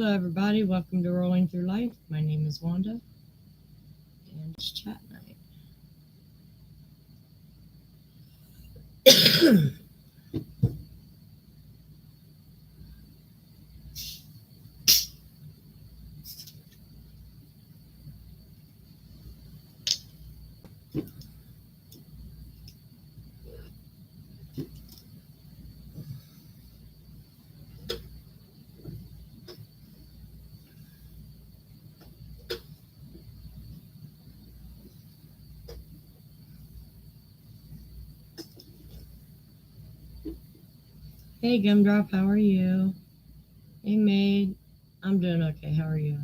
Hello, everybody. Welcome to Rolling Through Life. My name is Wanda, and it's chat night. Hey, Gumdrop, how are you? Hey, Maid. I'm doing okay. How are you?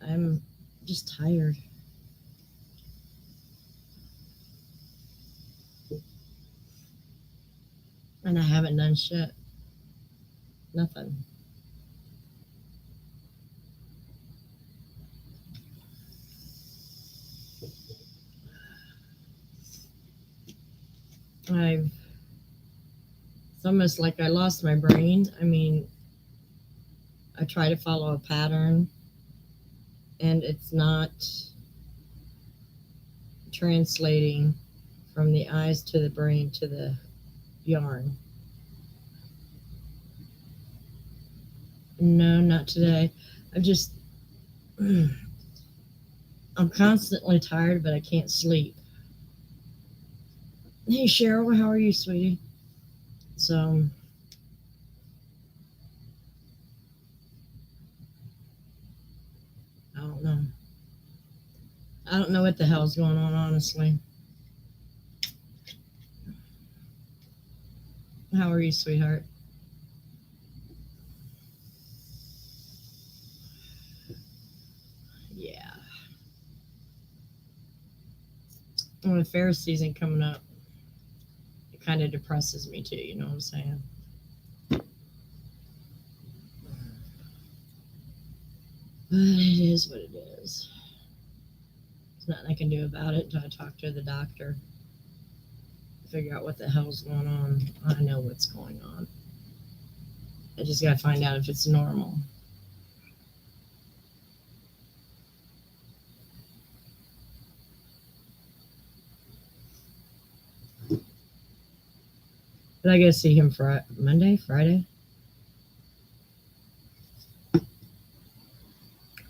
I'm just tired. And I haven't done shit. Nothing. I've. It's almost like I lost my brain. I mean, I try to follow a pattern, and it's not translating from the eyes to the brain to the yarn. No, not today. I just. I'm constantly tired, but I can't sleep. Hey, Cheryl, how are you, sweetie? So, I don't know. I don't know what the hell's going on, honestly. How are you, sweetheart? Yeah. Well, the fair season coming up, it kind of depresses me too, you know what I'm saying? But it is what it is. There's nothing I can do about it until I talk to the doctor, figure out what the hell's going on. I know what's going on. I just gotta find out if it's normal. But I gotta see him Friday,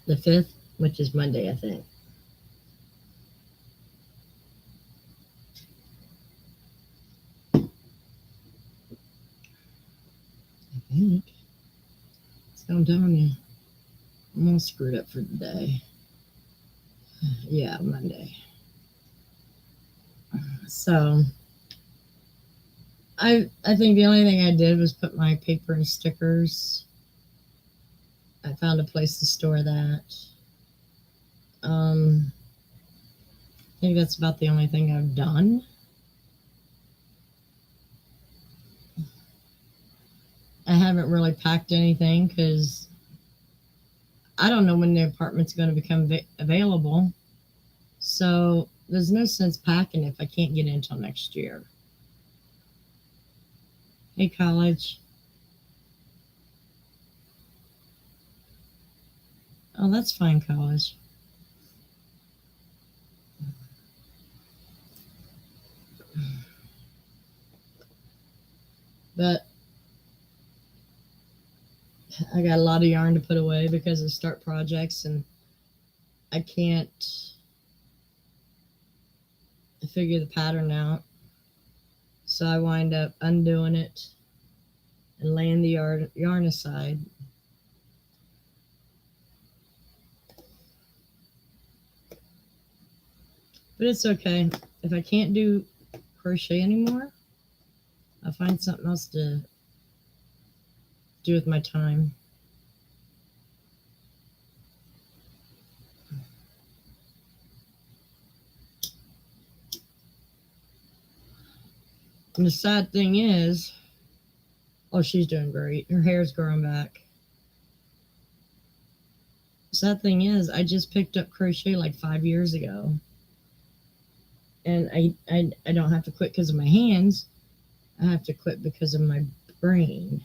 the 5th, which is Monday, I think. I think. So I'm telling you, I'm all screwed up for the day. Yeah, Monday. So I think the only thing I did was put my paper and stickers. I found a place to store that. I think that's about the only thing I've done. I haven't really packed anything because I don't know when the apartment's going to become available. So there's no sense packing if I can't get in until next year. Hey, college. Oh, that's fine, college. But I got a lot of yarn to put away because I start projects and I can't figure the pattern out. So I wind up undoing it and laying the yarn aside. But it's okay. If I can't do crochet anymore, I'll find something else to do with my time. And the sad thing is, oh, she's doing great. Her hair's growing back. The sad thing is, I just picked up crochet like 5 years ago. And I don't have to quit because of my hands. I have to quit because of my brain.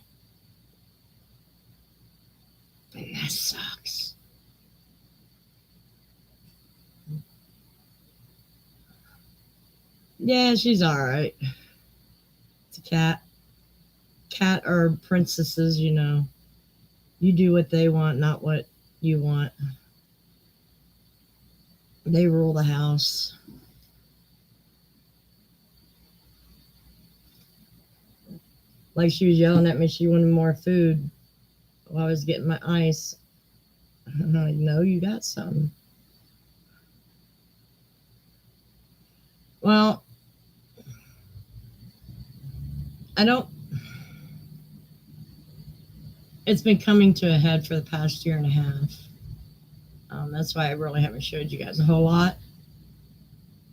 And that sucks. Yeah, she's alright. It's a cat. Cat are princesses, you know. You do what they want, not what you want. They rule the house. Like she was yelling at me, she wanted more food while I was getting my ice. I'm like, no, you got some. Well, I don't. It's been coming to a head for the past year and a half. That's why I really haven't showed you guys a whole lot.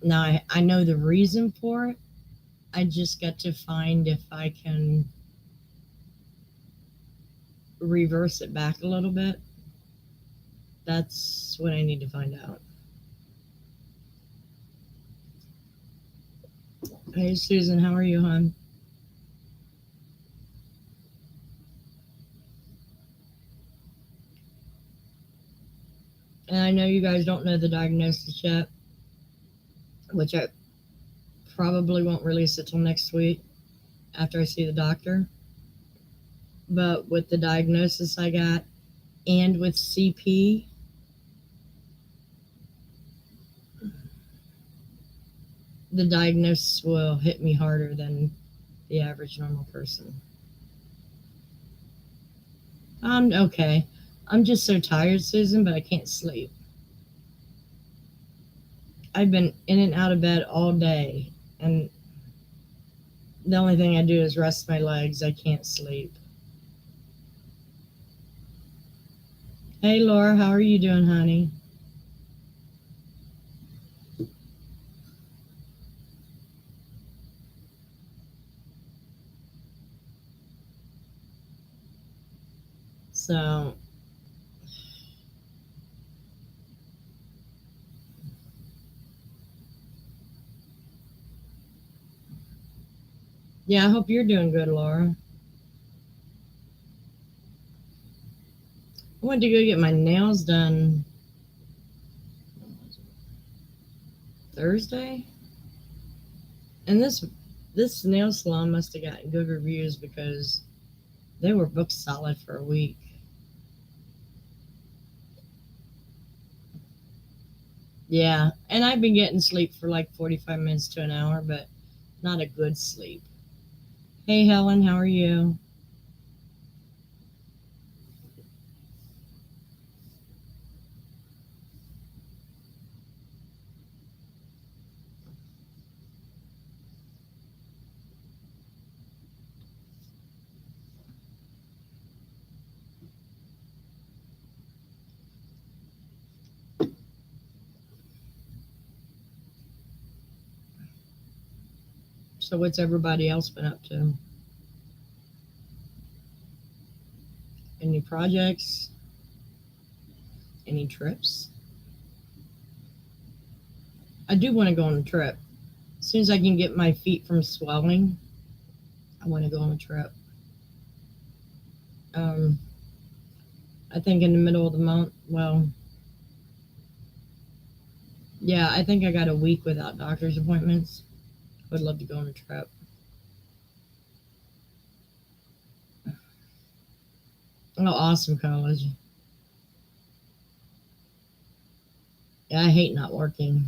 Now I know the reason for it. I just got to find if I can reverse it back a little bit. That's what I need to find out. Hey, Susan, how are you, hon? And I know you guys don't know the diagnosis yet, which I probably won't release it till next week after I see the doctor. But with the diagnosis I got and with CP, the diagnosis will hit me harder than the average normal person. I'm okay. I'm just so tired, Susan, but I can't sleep. I've been in and out of bed all day, and the only thing I do is rest my legs. I can't sleep. Hey, Laura, how are you doing, honey? So, yeah, I hope you're doing good, Laura. I went to go get my nails done Thursday, and this nail salon must have gotten good reviews because they were booked solid for a week. Yeah, and I've been getting sleep for like 45 minutes to an hour, but not a good sleep. Hey, Helen, how are you? So, what's everybody else been up to? Any projects? Any trips? I do want to go on a trip. As soon as I can get my feet from swelling, I want to go on a trip. Um, I think in the middle of the month, well, yeah, I think I got a week without doctor's appointments. Would love to go on a trip. Oh, awesome college. Yeah, I hate not working.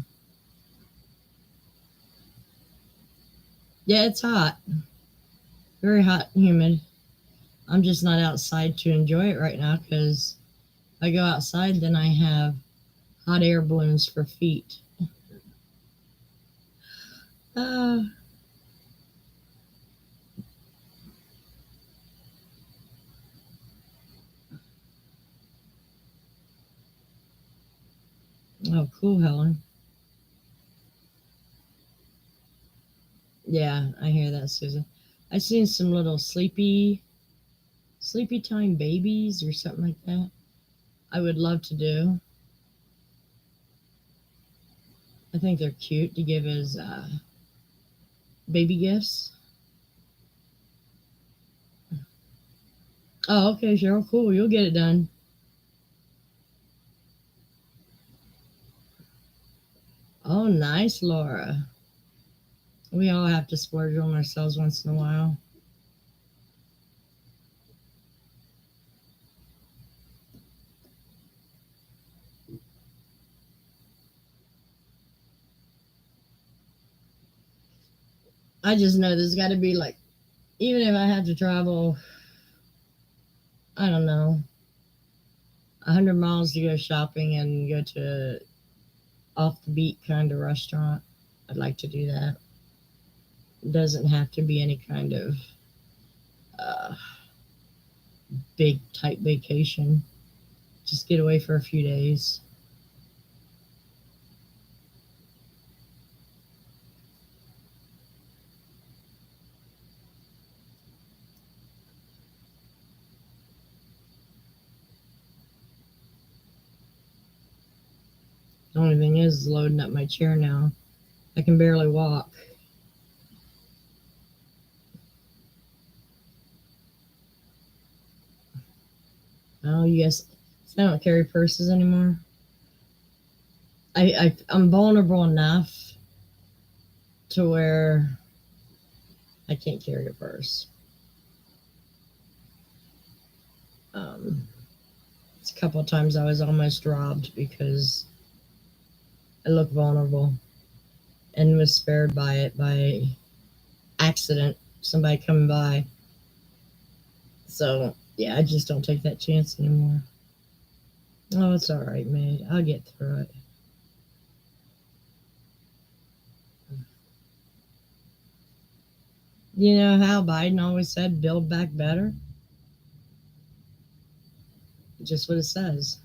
Yeah, it's hot. Very hot and humid. I'm just not outside to enjoy it right now because if I go outside, then I have hot air balloons for feet. Uh, oh, cool, Helen. Yeah, I hear that, Susan. I seen some little sleepy time babies or something like that. I would love to do. I think they're cute to give as baby gifts. Oh, okay, Cheryl. Cool. You'll get it done. Oh, nice, Laura. We all have to splurge on ourselves once in a while. I just know there's got to be like, even if I have to travel, I don't know, 100 miles to go shopping and go to off the beat kind of restaurant, I'd like to do that. It doesn't have to be any kind of uh, big type vacation. Just get away for a few days. The only thing is loading up my chair now. I can barely walk. Oh, yes. I don't carry purses anymore. I'm vulnerable enough to where I can't carry a purse. Um, it's a couple of times I was almost robbed because I look vulnerable and was spared by it by accident, somebody coming by. So, yeah, I just don't take that chance anymore. Oh, it's all right, mate. I'll get through it. You know how Biden always said, build back better? Just what it says.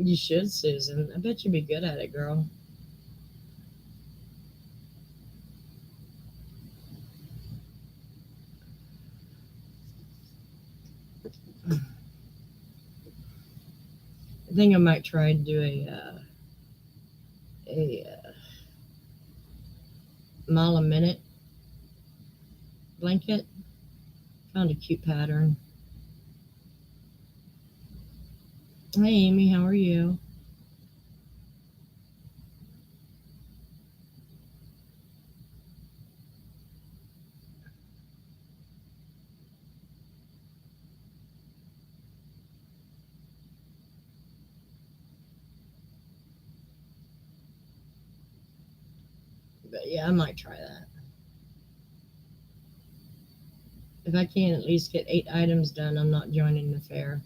You should, Susan. I bet you'd be good at it, girl. I think I might try and do a mile a minute blanket. Found a cute pattern. Hi, Amy. How are you? But yeah, I might try that. If I can't at least get 8 items done, I'm not joining the fair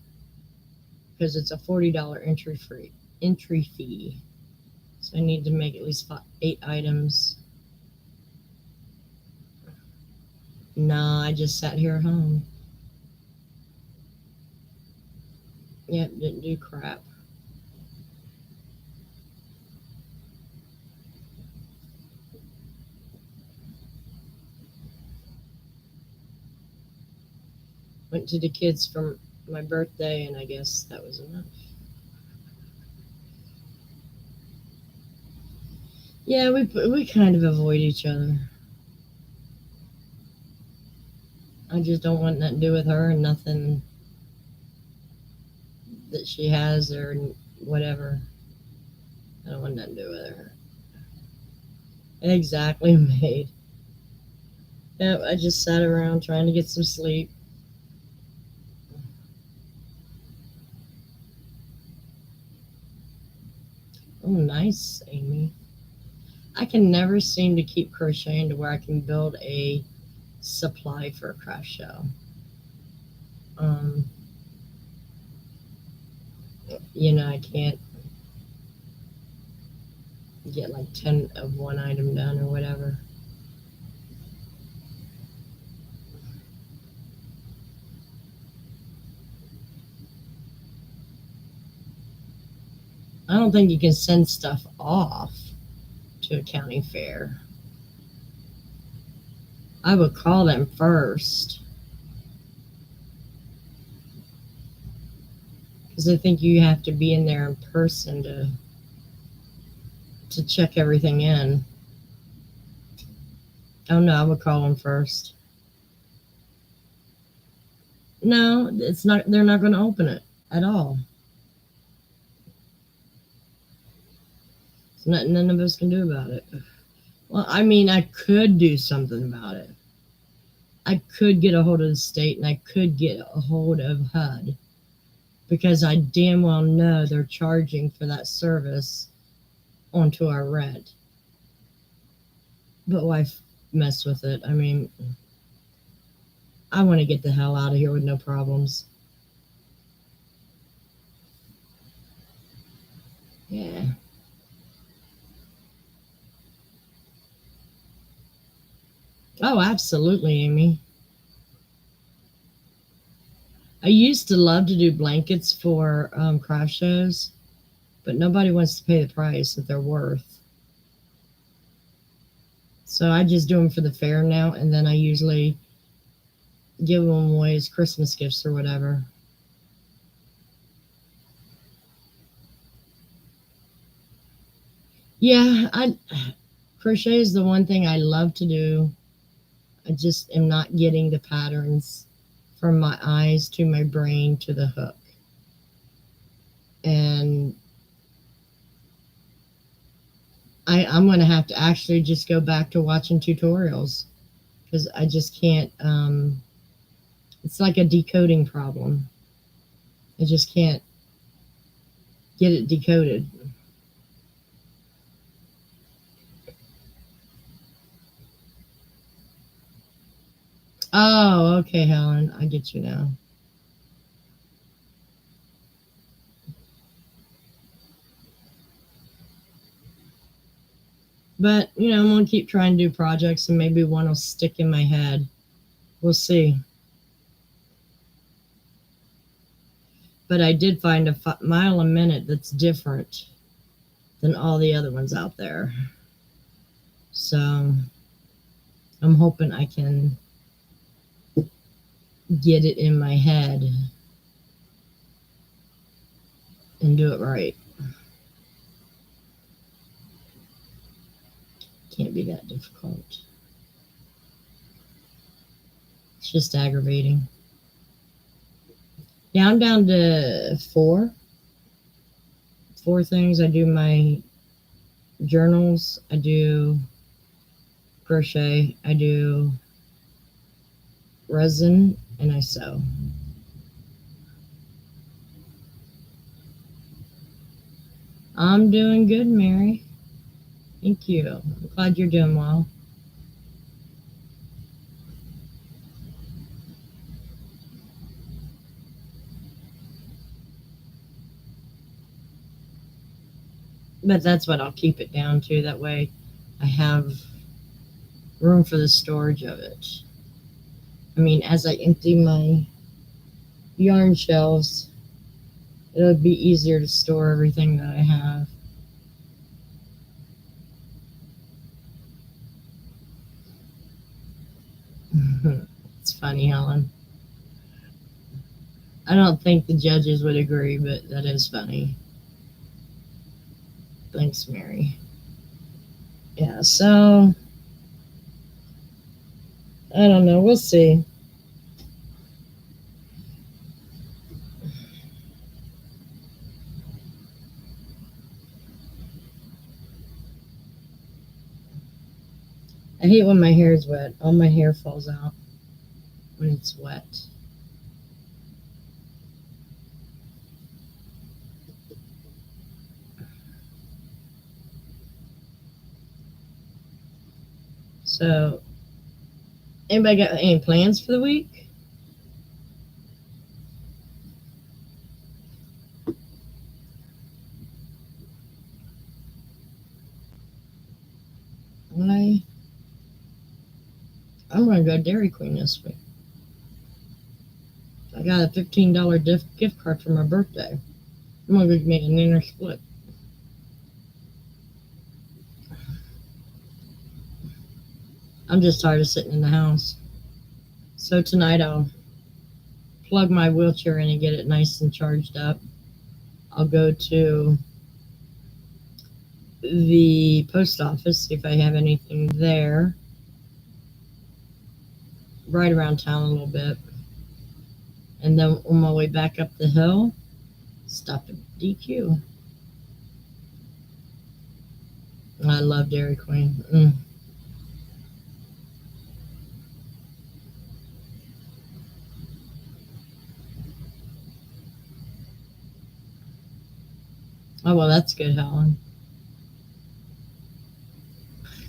because it's a $40 entry fee. So I need to make at least 8 items. Nah, I just sat here at home. Yep, didn't do crap. Went to the kids for my birthday, and I guess that was enough. Yeah, we kind of avoid each other. I just don't want nothing to do with her and nothing that she has or whatever. I don't want nothing to do with her. Exactly, mate. Yep, I just sat around trying to get some sleep. Oh, nice, Amy. I can never seem to keep crocheting to where I can build a supply for a craft show. Um, I can't get like 10 of one item done or whatever. I don't think you can send stuff off to a county fair. I would call them first because I think you have to be in there in person to check everything in. Oh no, I would call them first. No, it's not. They're not going to open it at all. There's nothing none of us can do about it. Well, I mean, I could do something about it. I could get a hold of the state and I could get a hold of HUD because I damn well know they're charging for that service onto our rent. But why mess with it? I mean, I want to get the hell out of here with no problems. Yeah. Oh, absolutely, Amy. I used to love to do blankets for craft shows, but nobody wants to pay the price that they're worth. So I just do them for the fair now, and then I usually give them away as Christmas gifts or whatever. Yeah, I crochet is the one thing I love to do. I just am not getting the patterns from my eyes to my brain to the hook. And I'm going to have to actually just go back to watching tutorials because I just can't. It's like a decoding problem. I just can't get it decoded. Oh, okay, Helen, I get you now. But I'm gonna keep trying to do projects, and maybe one will stick in my head. We'll see. But I did find a mile a minute that's different than all the other ones out there. So I'm hoping I can get it in my head and do it right. Can't be that difficult. It's just aggravating. Yeah, I'm down to four things. I do my journals, I do crochet, I do resin, and I sew. I'm doing good, Mary. Thank you. I'm glad you're doing well. But that's what I'll keep it down to. That way I have room for the storage of it. I mean, as I empty my yarn shelves, it'll be easier to store everything that I have. It's funny, Helen. I don't think the judges would agree, but that is funny. Thanks, Mary. Yeah, so I don't know. We'll see. I hate when my hair is wet. All my hair falls out when it's wet. So, anybody got any plans for the week? I I'm gonna go Dairy Queen this week. I got a $15 gift card for my birthday. I'm gonna go make an inner split. I'm just tired of sitting in the house. So tonight I'll plug my wheelchair in and get it nice and charged up. I'll go to the post office, see if I have anything there. Right around town a little bit. And then on my way back up the hill, stopped at DQ. I love Dairy Queen. Oh, well, that's good, Helen.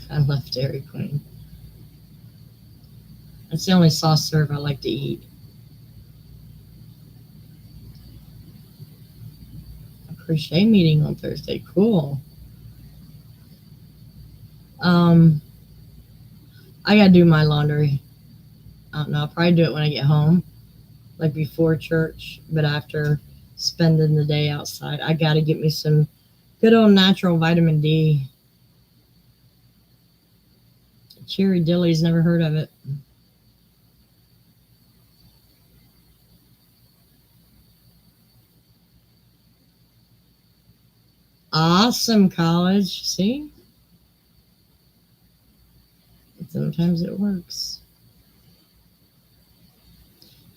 I love Dairy Queen. That's the only soft serve I like to eat. A crochet meeting on Thursday. Cool. Um, I gotta do my laundry. I don't know. I'll probably do it when I get home, like before church, but after spending the day outside, I gotta get me some good old natural vitamin D. Cherry Dilly's never heard of it. Awesome, college. See? Sometimes it works.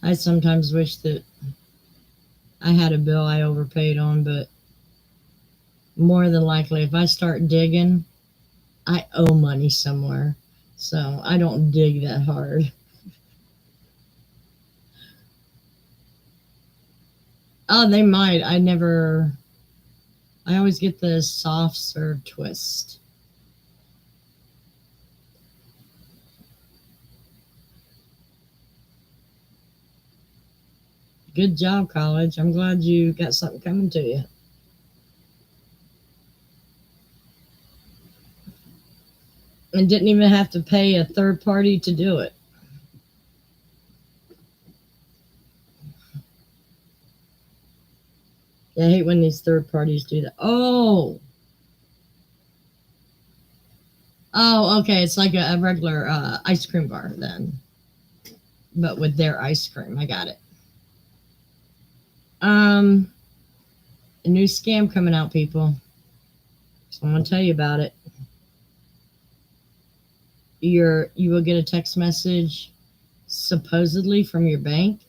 I sometimes wish that I had a bill I overpaid on, but more than likely, if I start digging, I owe money somewhere. So I don't dig that hard. Oh, they might. I always get the soft serve twist. Good job, college. I'm glad you got something coming to you. And didn't even have to pay a third party to do it. I hate when these third parties do that. Oh, okay. It's like a regular ice cream bar then, but with their ice cream. I got it. Um, a new scam coming out, people. So I'm gonna tell you about it. You will get a text message supposedly from your bank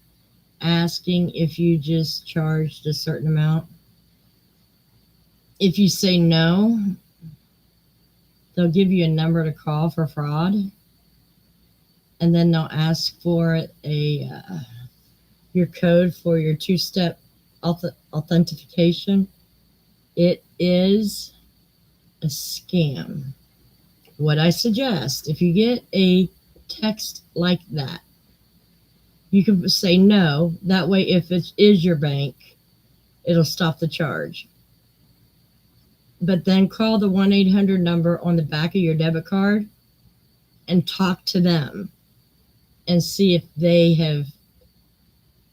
asking if you just charged a certain amount. If you say no, they'll give you a number to call for fraud, and then they'll ask for your code for your two-step authentication. It is a scam. What I suggest, if you get a text like that, you can say no. That way, if it is your bank, it'll stop the charge. But then call the 1-800 number on the back of your debit card and talk to them and see if they have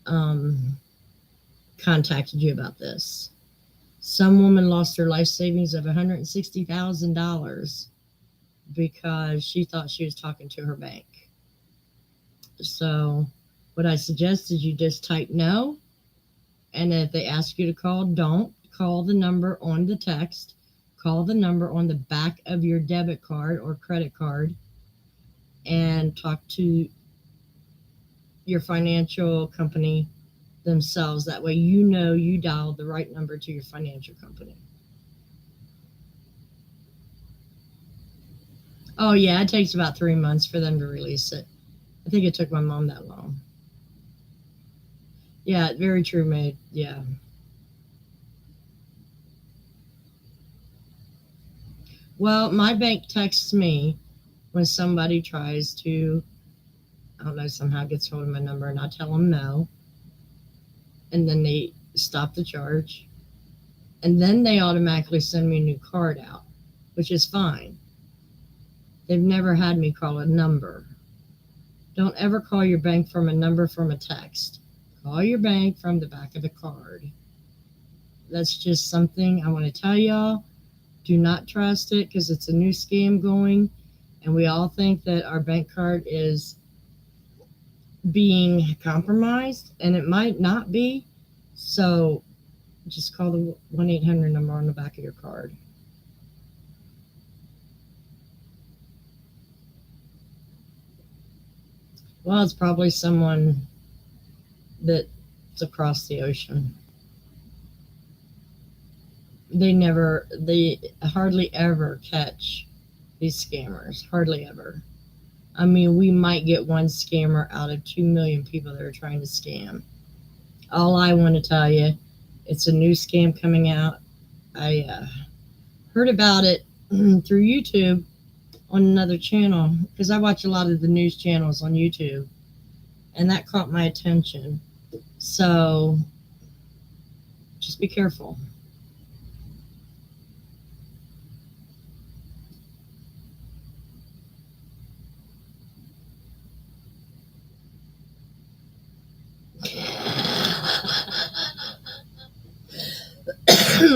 um, contacted you about this. Some woman lost her life savings of $160,000 because she thought she was talking to her bank. So, what I suggest is you just type no, and if they ask you to call, don't call the number on the text. Call the number on the back of your debit card or credit card and talk to your financial company themselves. That way, you know you dialed the right number to your financial company. Oh, yeah, it takes about 3 months for them to release it. I think it took my mom that long. Yeah, very true, mate. Yeah. Well, my bank texts me when somebody tries to, I don't know, somehow gets hold of my number, and I tell them no. And then they stop the charge. And then they automatically send me a new card out, which is fine. They've never had me call a number. Don't ever call your bank from a number from a text. Call your bank from the back of the card. That's just something I want to tell y'all. Do not trust it because it's a new scam going, and we all think that our bank card is being compromised, and it might not be. So just call the 1-800 number on the back of your card. Well, it's probably someone that It's across the ocean. They hardly ever catch these scammers. Hardly ever. I mean, we might get one scammer out of 2 million people that are trying to scam. All I want to tell you, it's a new scam coming out. I heard about it through YouTube on another channel because I watch a lot of the news channels on YouTube, and that caught my attention. So just be careful.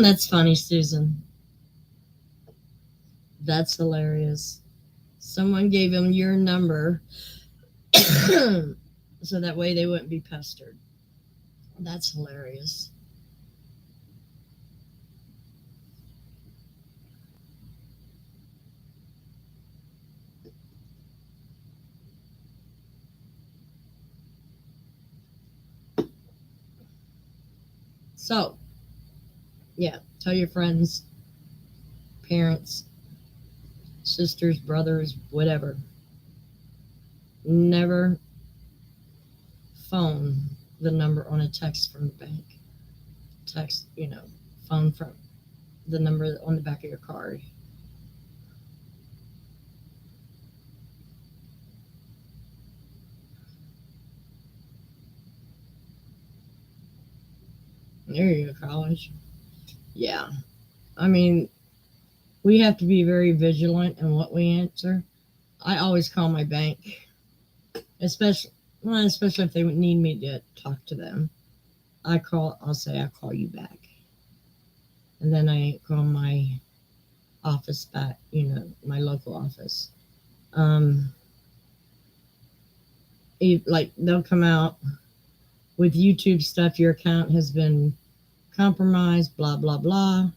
That's funny, Susan. That's hilarious. Someone gave him your number so that way they wouldn't be pestered. That's hilarious. So, yeah, tell your friends, parents, sisters, brothers, whatever. Never phone the number on a text from the bank. Text, phone from the number on the back of your card. There you go, college. Yeah. I mean, we have to be very vigilant in what we answer. I always call my bank, especially especially if they would need me to talk to them. I'll say I'll call you back. And then I call my office back, my local office. Um, like they'll come out with YouTube stuff, your account has been compromised, blah, blah, blah.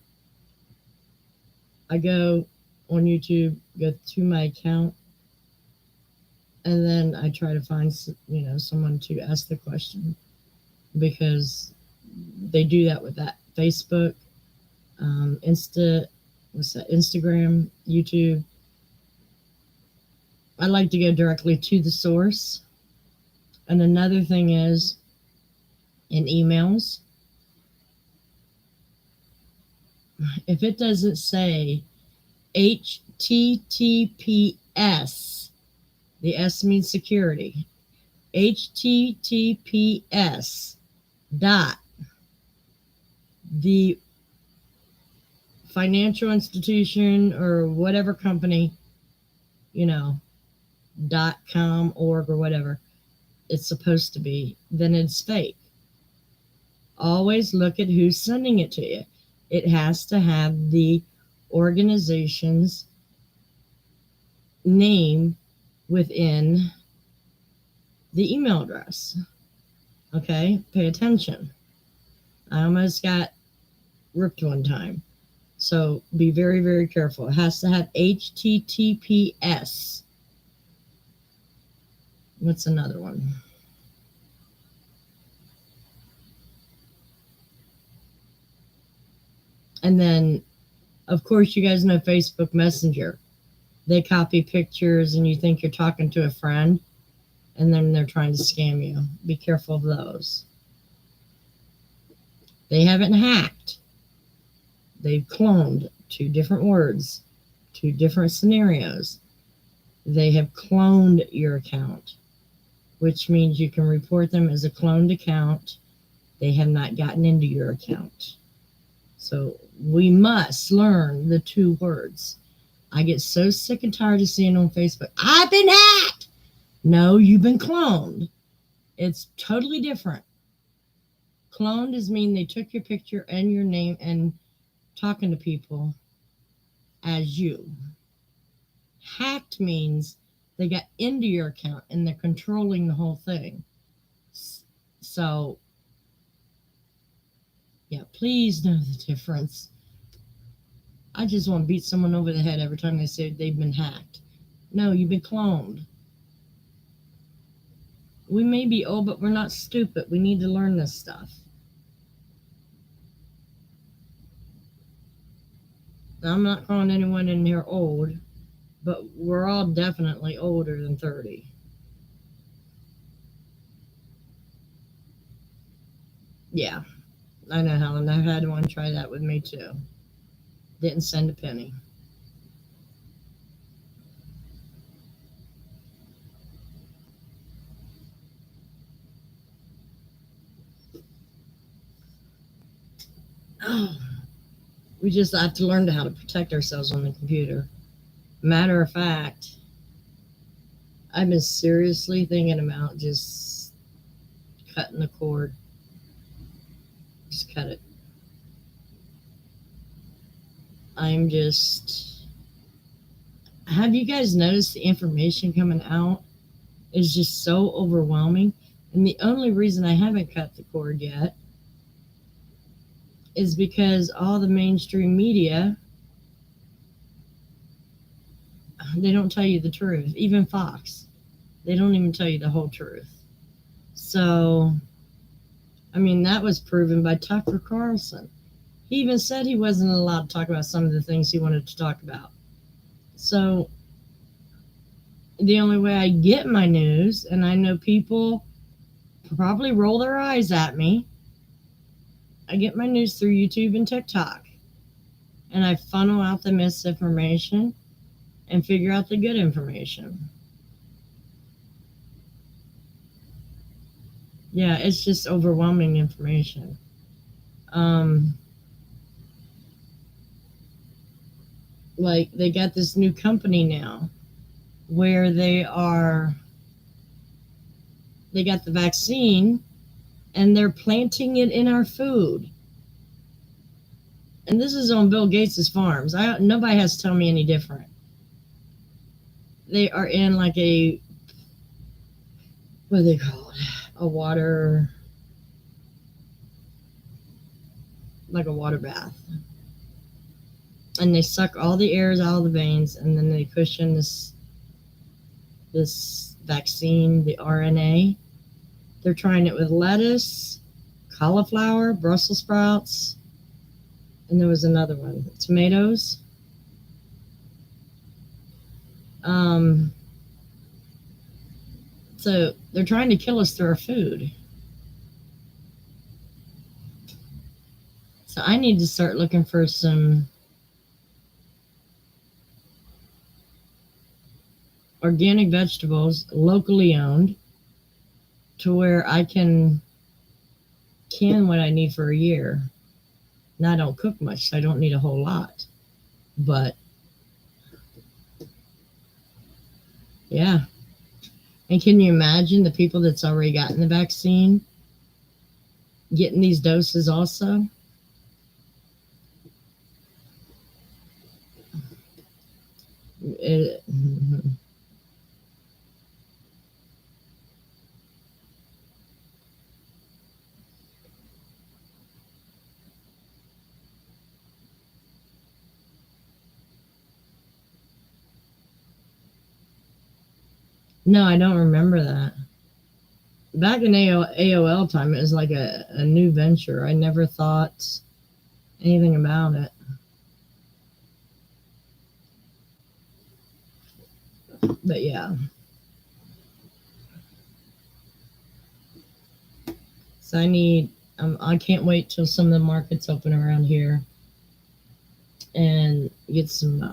I go on YouTube, go to my account, and then I try to find, someone to ask the question because they do that with that Facebook, Instagram, YouTube. I like to go directly to the source. And another thing is in emails, if it doesn't say HTTPS, the S means security, HTTPS dot the financial institution or whatever company, .com, org, or whatever it's supposed to be, then it's fake. Always look at who's sending it to you. It has to have the organization's name within the email address. Okay, pay attention. I almost got ripped one time. So be very, very careful. It has to have HTTPS. What's another one? And then, of course, you guys know Facebook Messenger. They copy pictures and you think you're talking to a friend, and then they're trying to scam you. Be careful of those. They haven't hacked. They've cloned 2 different words, 2 different scenarios. They have cloned your account, which means you can report them as a cloned account. They have not gotten into your account. So we must learn the 2 words. I get so sick and tired of seeing on Facebook, I've been hacked. No, you've been cloned. It's totally different. Cloned is mean they took your picture and your name and talking to people as you. Hacked means they got into your account and they're controlling the whole thing. So, yeah, please know the difference. I just want to beat someone over the head every time they say they've been hacked. No, you've been cloned. We may be old, but we're not stupid. We need to learn this stuff. Now, I'm not calling anyone in here old, but we're all definitely older than 30. Yeah, I know, Helen. I've had one try that with me too. Didn't send a penny. Oh, we just have to learn how to protect ourselves on the computer. Matter of fact, I've been seriously thinking about just cutting the cord. Just cut it. I'm just. Have you guys noticed the information coming out is just so overwhelming? And the only reason I haven't cut the cord yet is because all the mainstream media, they don't tell you the truth. Even Fox, they don't even tell you the whole truth. So, I mean, that was proven by Tucker Carlson. He even said he wasn't allowed to talk about some of the things he wanted to talk about. So, the only way I get my news, and I know people probably roll their eyes at me, I get my news through YouTube and TikTok. And I funnel out the misinformation and figure out the good information. Yeah, it's just overwhelming information. Um, like they got this new company now where they got the vaccine and they're planting it in our food. And this is on Bill Gates's farms. Nobody has to tell me any different. They are in like what do they call it? Like a water bath. And they suck all the airs out of the veins, and then they push in this vaccine, the RNA. They're trying it with lettuce, cauliflower, Brussels sprouts, and there was another one, tomatoes. So they're trying to kill us through our food. So I need to start looking for some organic vegetables, locally owned, to where I can what I need for a year. Now I don't cook much, so I don't need a whole lot. But yeah. And can you imagine the people that's already gotten the vaccine getting these doses also? Mm-hmm. No, I don't remember that. Back in AOL time, it was like a new venture. I never thought anything about it. But yeah. So I can't wait till some of the markets open around here and get some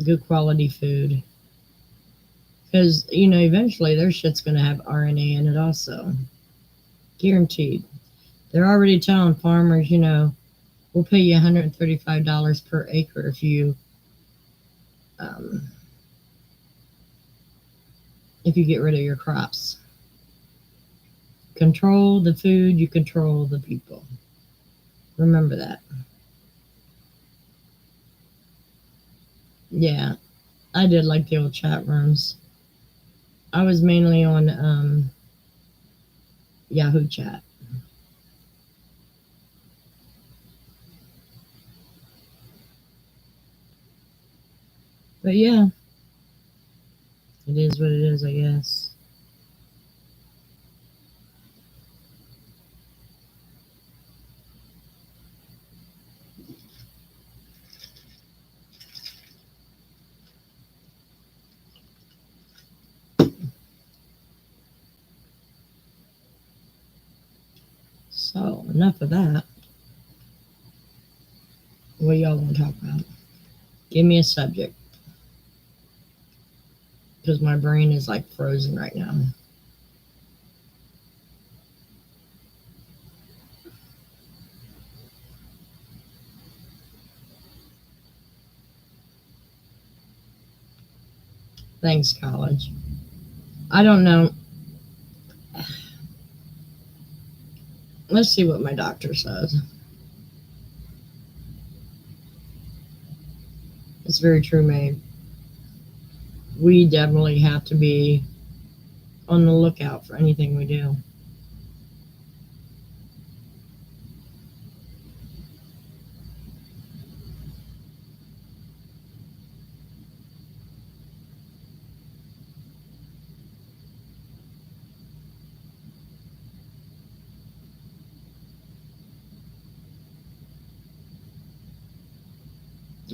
good quality food. Because, eventually their shit's going to have RNA in it also. Guaranteed. They're already telling farmers, we'll pay you $135 per acre um, if you get rid of your crops. Control the food, you control the people. Remember that. Yeah, I did like the old chat rooms. I was mainly on Yahoo Chat. But yeah, It is what it is, I guess. So, enough of that. What y'all want to talk about? Give me a subject. Because my brain is like frozen right now. Thanks, college. I don't know. Let's see what my doctor says. It's very true, May. We definitely have to be on the lookout for anything we do.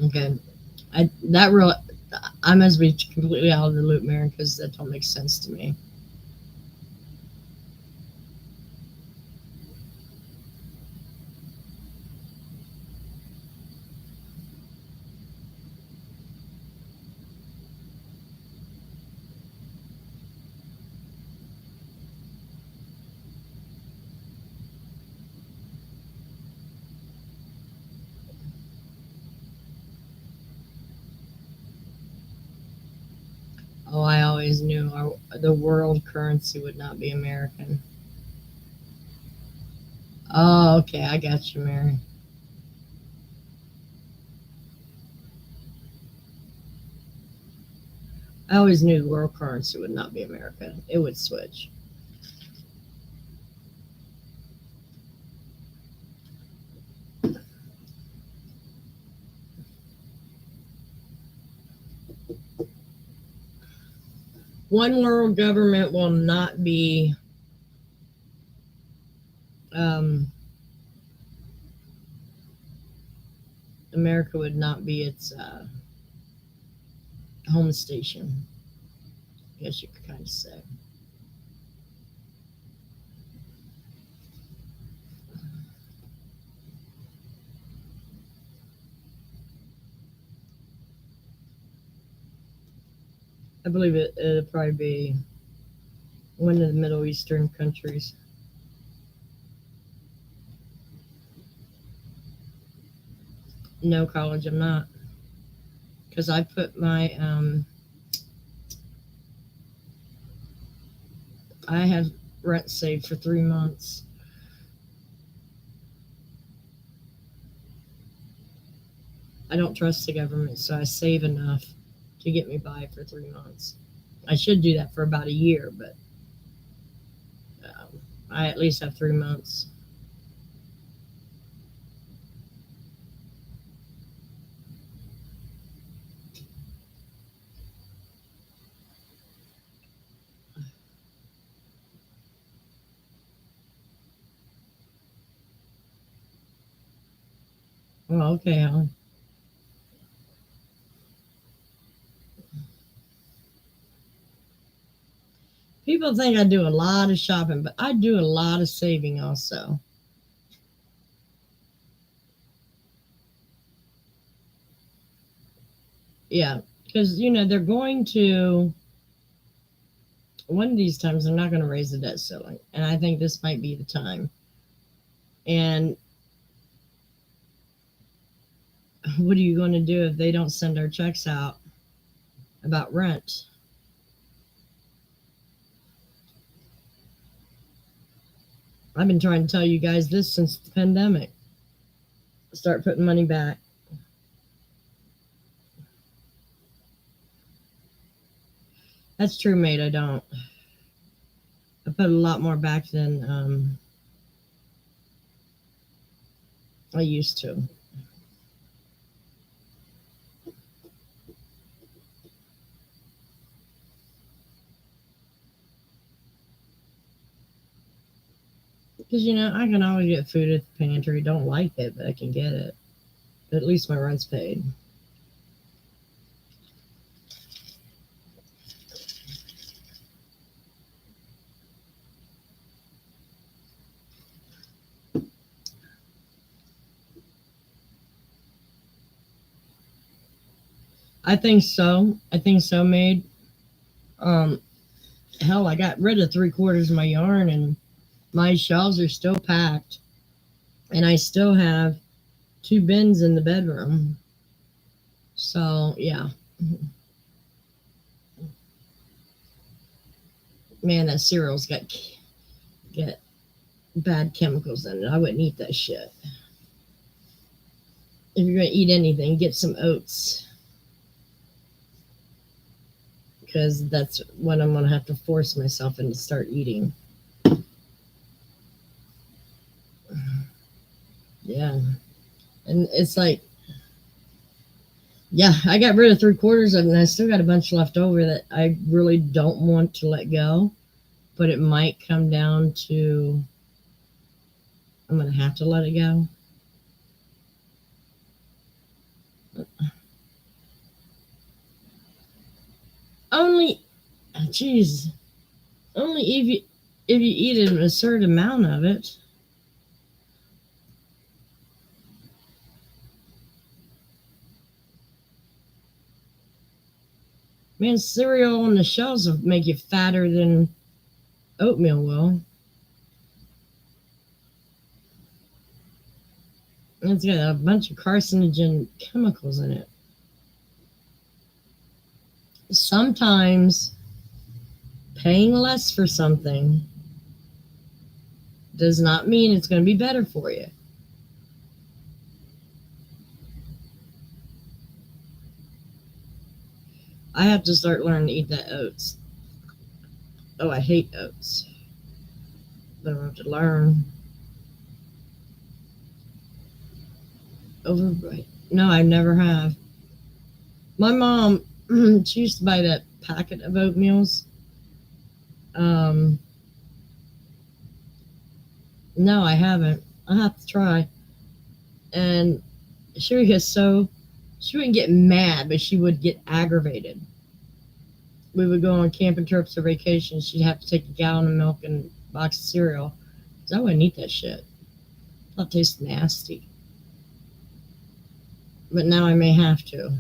Okay. That real I must be completely out of the loop, Mary, because that don't make sense to me. Oh, I always knew the world currency would not be American. Oh, okay, I got you, Mary. I always knew the world currency would not be American. It would switch. One world government will not be um, America would not be its home station. I guess you could kind of say. I believe it'll probably be one of the Middle Eastern countries. No, college, I'm not, because I put my I had rent saved for 3 months. I don't trust the government, so I save enough to get me by for 3 months. I should do that for about a year, but I at least have 3 months. Well, okay, Alan. People think I do a lot of shopping, but I do a lot of saving also. Yeah, because they're going to one of these times they're not going to raise the debt ceiling, and I think this might be the time. And what are you going to do if they don't send our checks out about rent? I've been trying to tell you guys this since the pandemic. Start putting money back. That's true, mate. I don't. I put a lot more back than I used to. Because, I can always get food at the pantry. Don't like it, but I can get it. At least my rent's paid. I think so. I think so, Maid. Um, Hell, I got rid of 3/4 of my yarn, and my shelves are still packed. And I still have 2 bins in the bedroom. So, yeah. Man, that cereal's got bad chemicals in it. I wouldn't eat that shit. If you're gonna eat anything, get some oats, because that's what I'm gonna have to force myself into start eating. Yeah, and it's like, yeah, I got rid of 3/4 of it, and I still got a bunch left over that I really don't want to let go. But it might come down to I'm gonna have to let it go. Only, jeez, only if you eat a certain amount of it. Man, cereal on the shelves will make you fatter than oatmeal will. It's got a bunch of carcinogen chemicals in it. Sometimes paying less for something does not mean it's going to be better for you. I have to start learning to eat that oats. Oh, I hate oats. But I have to learn. Overbite. No, I never have. My mom, she used to buy that packet of oatmeals. Um, no, I haven't. I have to try. And she would get she wouldn't get mad, but she would get aggravated. We would go on camping trips or vacations. She'd have to take a gallon of milk and a box of cereal. 'Cause I wouldn't eat that shit. That tastes nasty. But now I may have to.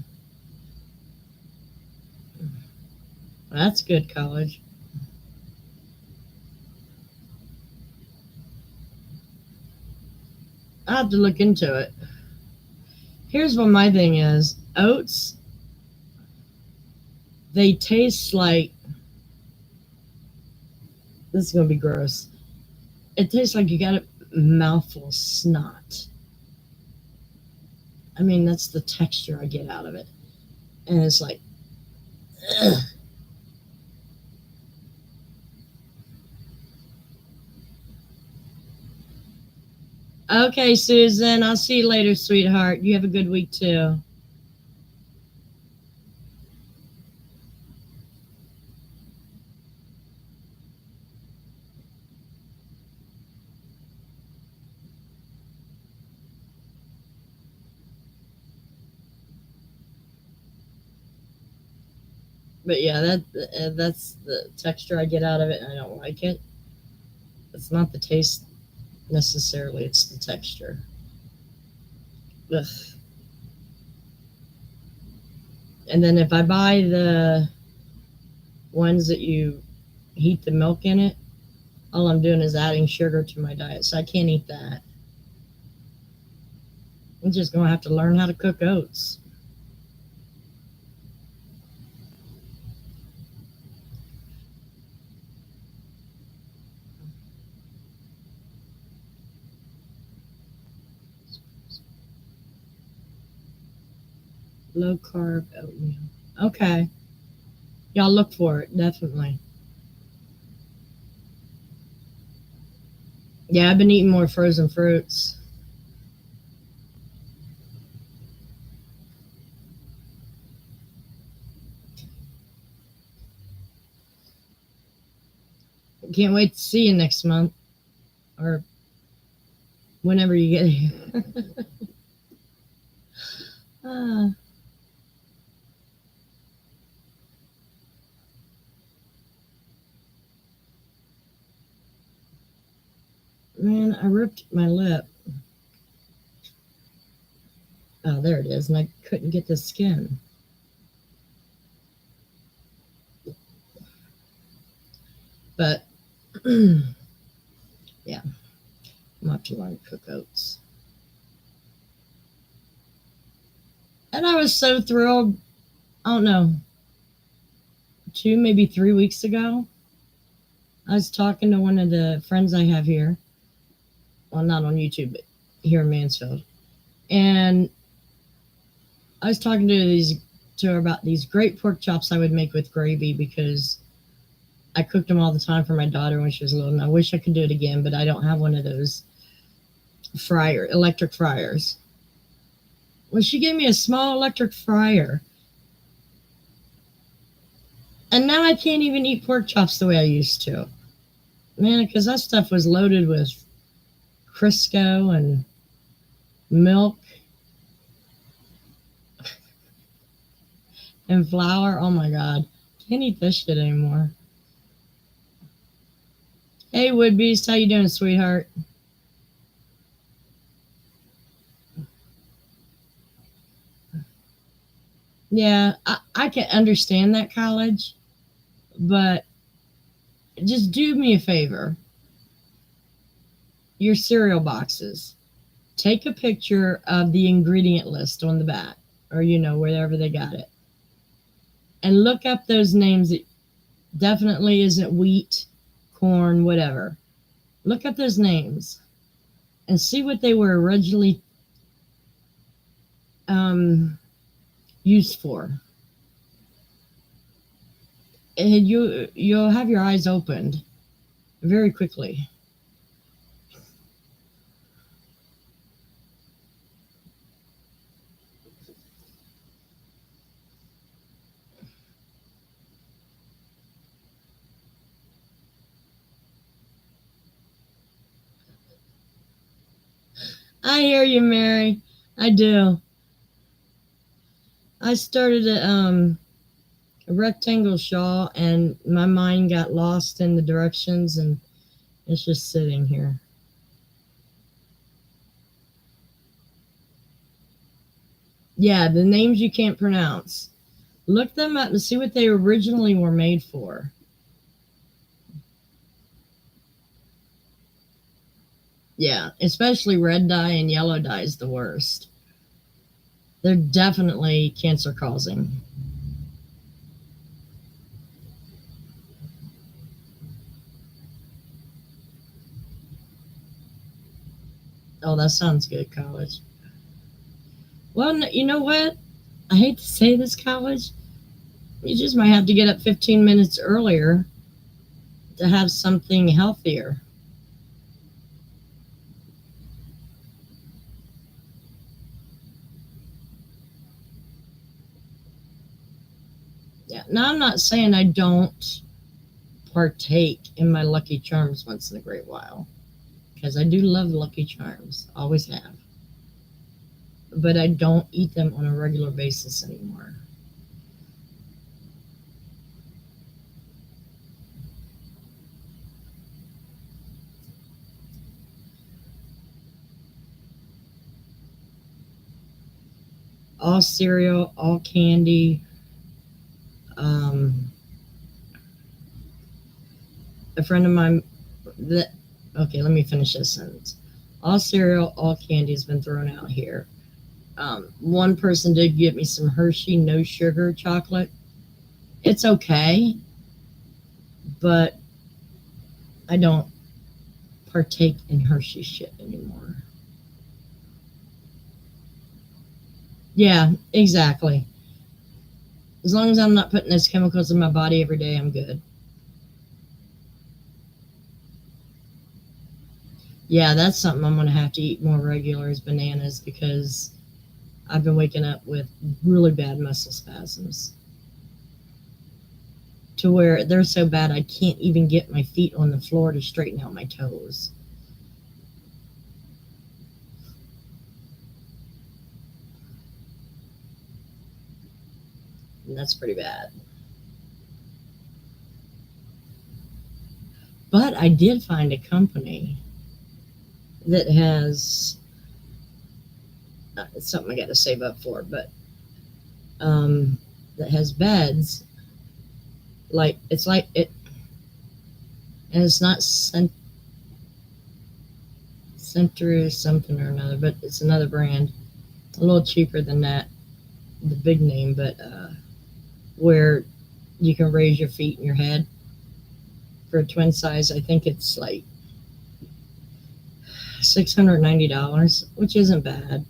That's good college. I'll have to look into it. Here's what my thing is. Oats, they taste like, this is going to be gross. It tastes like you got a mouthful of snot. I mean, that's the texture I get out of it. And it's like, ugh. Okay, Susan, I'll see you later, sweetheart. You have a good week too. But yeah, that's the texture I get out of it, and I don't like it. It's not the taste necessarily; it's the texture. Ugh. And then if I buy the ones that you heat the milk in it, all I'm doing is adding sugar to my diet, so I can't eat that. I'm just gonna have to learn how to cook oats. Low carb oatmeal. Okay, y'all look for it definitely. Yeah, I've been eating more frozen fruits. Can't wait to see you next month. or whenever you get here. Ah, man, I ripped my lip. Oh, there it is, and I couldn't get the skin. But yeah, I'm have to learn to cook oats. And I was so thrilled. I don't know, maybe 3 weeks ago. I was talking to one of the friends I have here. Well, not on YouTube, but here in Mansfield. And I was talking to her about these great pork chops I would make with gravy because I cooked them all the time for my daughter when she was little, and I wish I could do it again, but I don't have one of those electric fryers. Well, she gave me a small electric fryer, and now I can't even eat pork chops the way I used to. Man, because that stuff was loaded with Crisco and milk and flour. Oh my God. Can't eat this shit anymore. Hey, Woodbeast, how you doing, sweetheart? Yeah, I can understand that, college, but just do me a favor. Your cereal boxes. Take a picture of the ingredient list on the back, or wherever they got it, and look up those names. That definitely isn't wheat, corn, whatever. Look up those names and see what they were originally used for. And you'll have your eyes opened very quickly. I hear you, Mary. I do. I started a rectangle shawl, and my mind got lost in the directions, and it's just sitting here. Yeah, the names you can't pronounce. Look them up and see what they originally were made for. Yeah, especially red dye and yellow dye is the worst. They're definitely cancer causing. Oh, that sounds good, college. Well, you know what? I hate to say this, college. You just might have to get up 15 minutes earlier to have something healthier. Yeah. Now, I'm not saying I don't partake in my Lucky Charms once in a great while, because I do love Lucky Charms, always have. But I don't eat them on a regular basis anymore. All cereal, all candy. Um, a friend of mine that okay, let me finish this sentence. All cereal, all candy has been thrown out here. One person did get me some Hershey no sugar chocolate. It's okay, but I don't partake in Hershey shit anymore. Yeah, exactly. As long as I'm not putting those chemicals in my body every day, I'm good. Yeah, that's something I'm going to have to eat more regular is bananas because I've been waking up with really bad muscle spasms to where they're so bad I can't even get my feet on the floor to straighten out my toes. that's pretty bad. But I did find a company that has it's something I got to save up for, but that has beds like it, and it's not Center something or another, but it's another brand, a little cheaper than that, the big name, but where you can raise your feet and your head for a twin size. I think it's like $690, which isn't bad.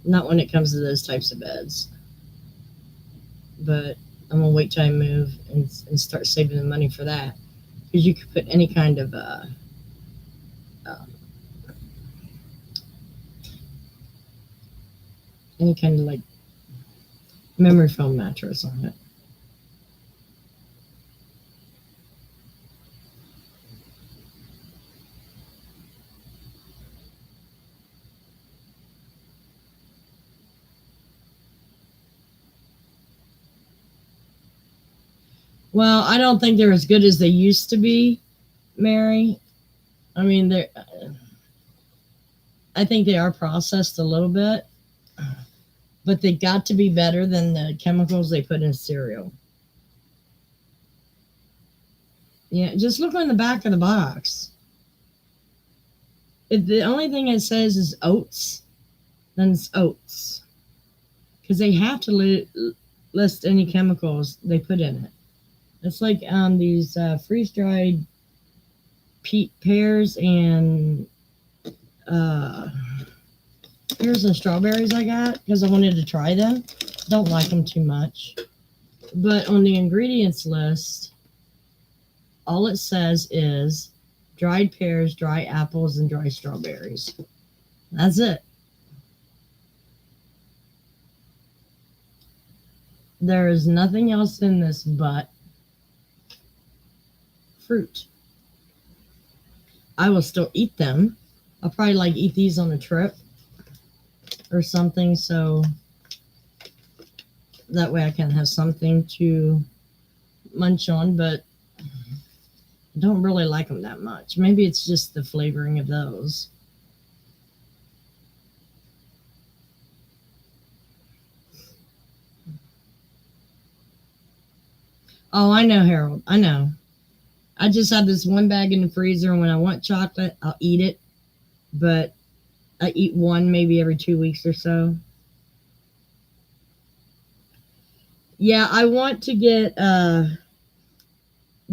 Not when it comes to those types of beds. But I'm gonna wait till I move and start saving the money for that, because you could put any kind of um, like memory foam mattress on it. Well, I don't think they're as good as they used to be, Mary. I mean, I think they are processed a little bit, but they got to be better than the chemicals they put in cereal. Yeah, just look on the back of the box. If the only thing it says is oats, then it's oats, because they have to list any chemicals they put in it. It's like these freeze dried pears and pears and strawberries I got because I wanted to try them. Don't like them too much. But on the ingredients list, all it says is dried pears, dry apples, and dry strawberries. That's it. There is nothing else in this but fruit. I will still eat them. I'll probably like eat these on a trip or something, so that way I can have something to munch on, but I don't really like them that much. Maybe it's just the flavoring of those. Oh, I know, Harold. I know. I just have this one bag in the freezer, and when I want chocolate, I'll eat it. But I eat one maybe every 2 weeks or so. Yeah, I want to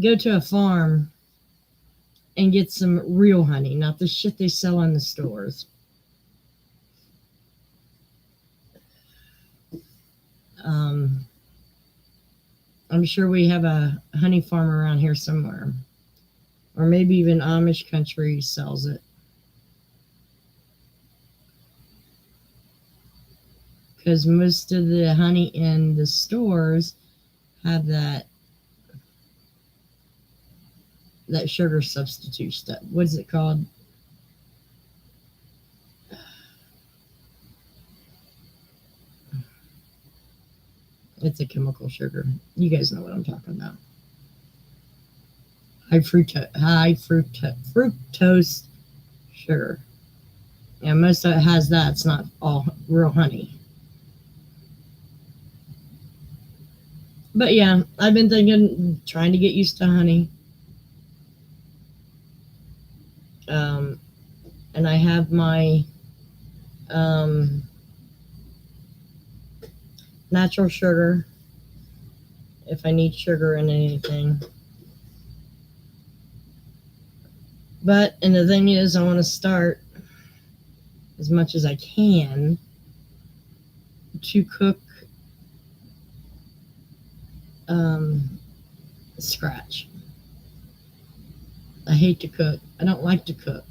go to a farm and get some real honey, not the shit they sell in the stores. Um, I'm sure we have a honey farm around here somewhere, or maybe even Amish country sells it. Because most of the honey in the stores have that sugar substitute stuff. What is it called? It's a chemical sugar. You guys know what I'm talking about. Fructose sugar. Yeah, most of it has that. It's not all real honey. But yeah, I've been trying to get used to honey. And I have my natural sugar if I need sugar in anything. And the thing is, I want to start as much as I can to cook scratch. I hate to cook. I don't like to cook.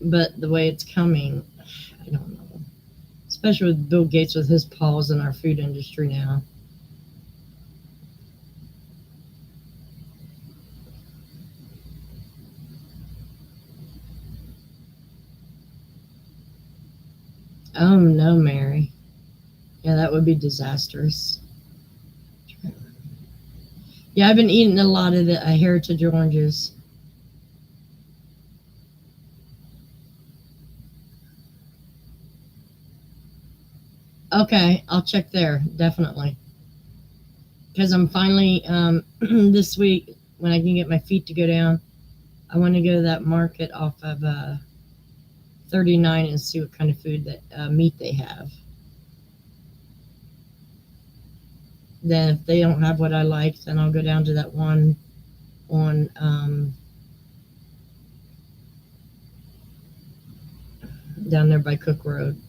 But the way it's coming, I don't know. Especially with Bill Gates with his paws in our food industry now. Oh no, Mary. Yeah, that would be disastrous. Yeah, I've been eating a lot of the heritage oranges. Okay, I'll check there definitely because I'm finally this week when I can get my feet to go down. I want to go to that market off of 39 and see what kind of food that meat they have. Then if they don't have what I like, then I'll go down to that one on down there by Cook Road.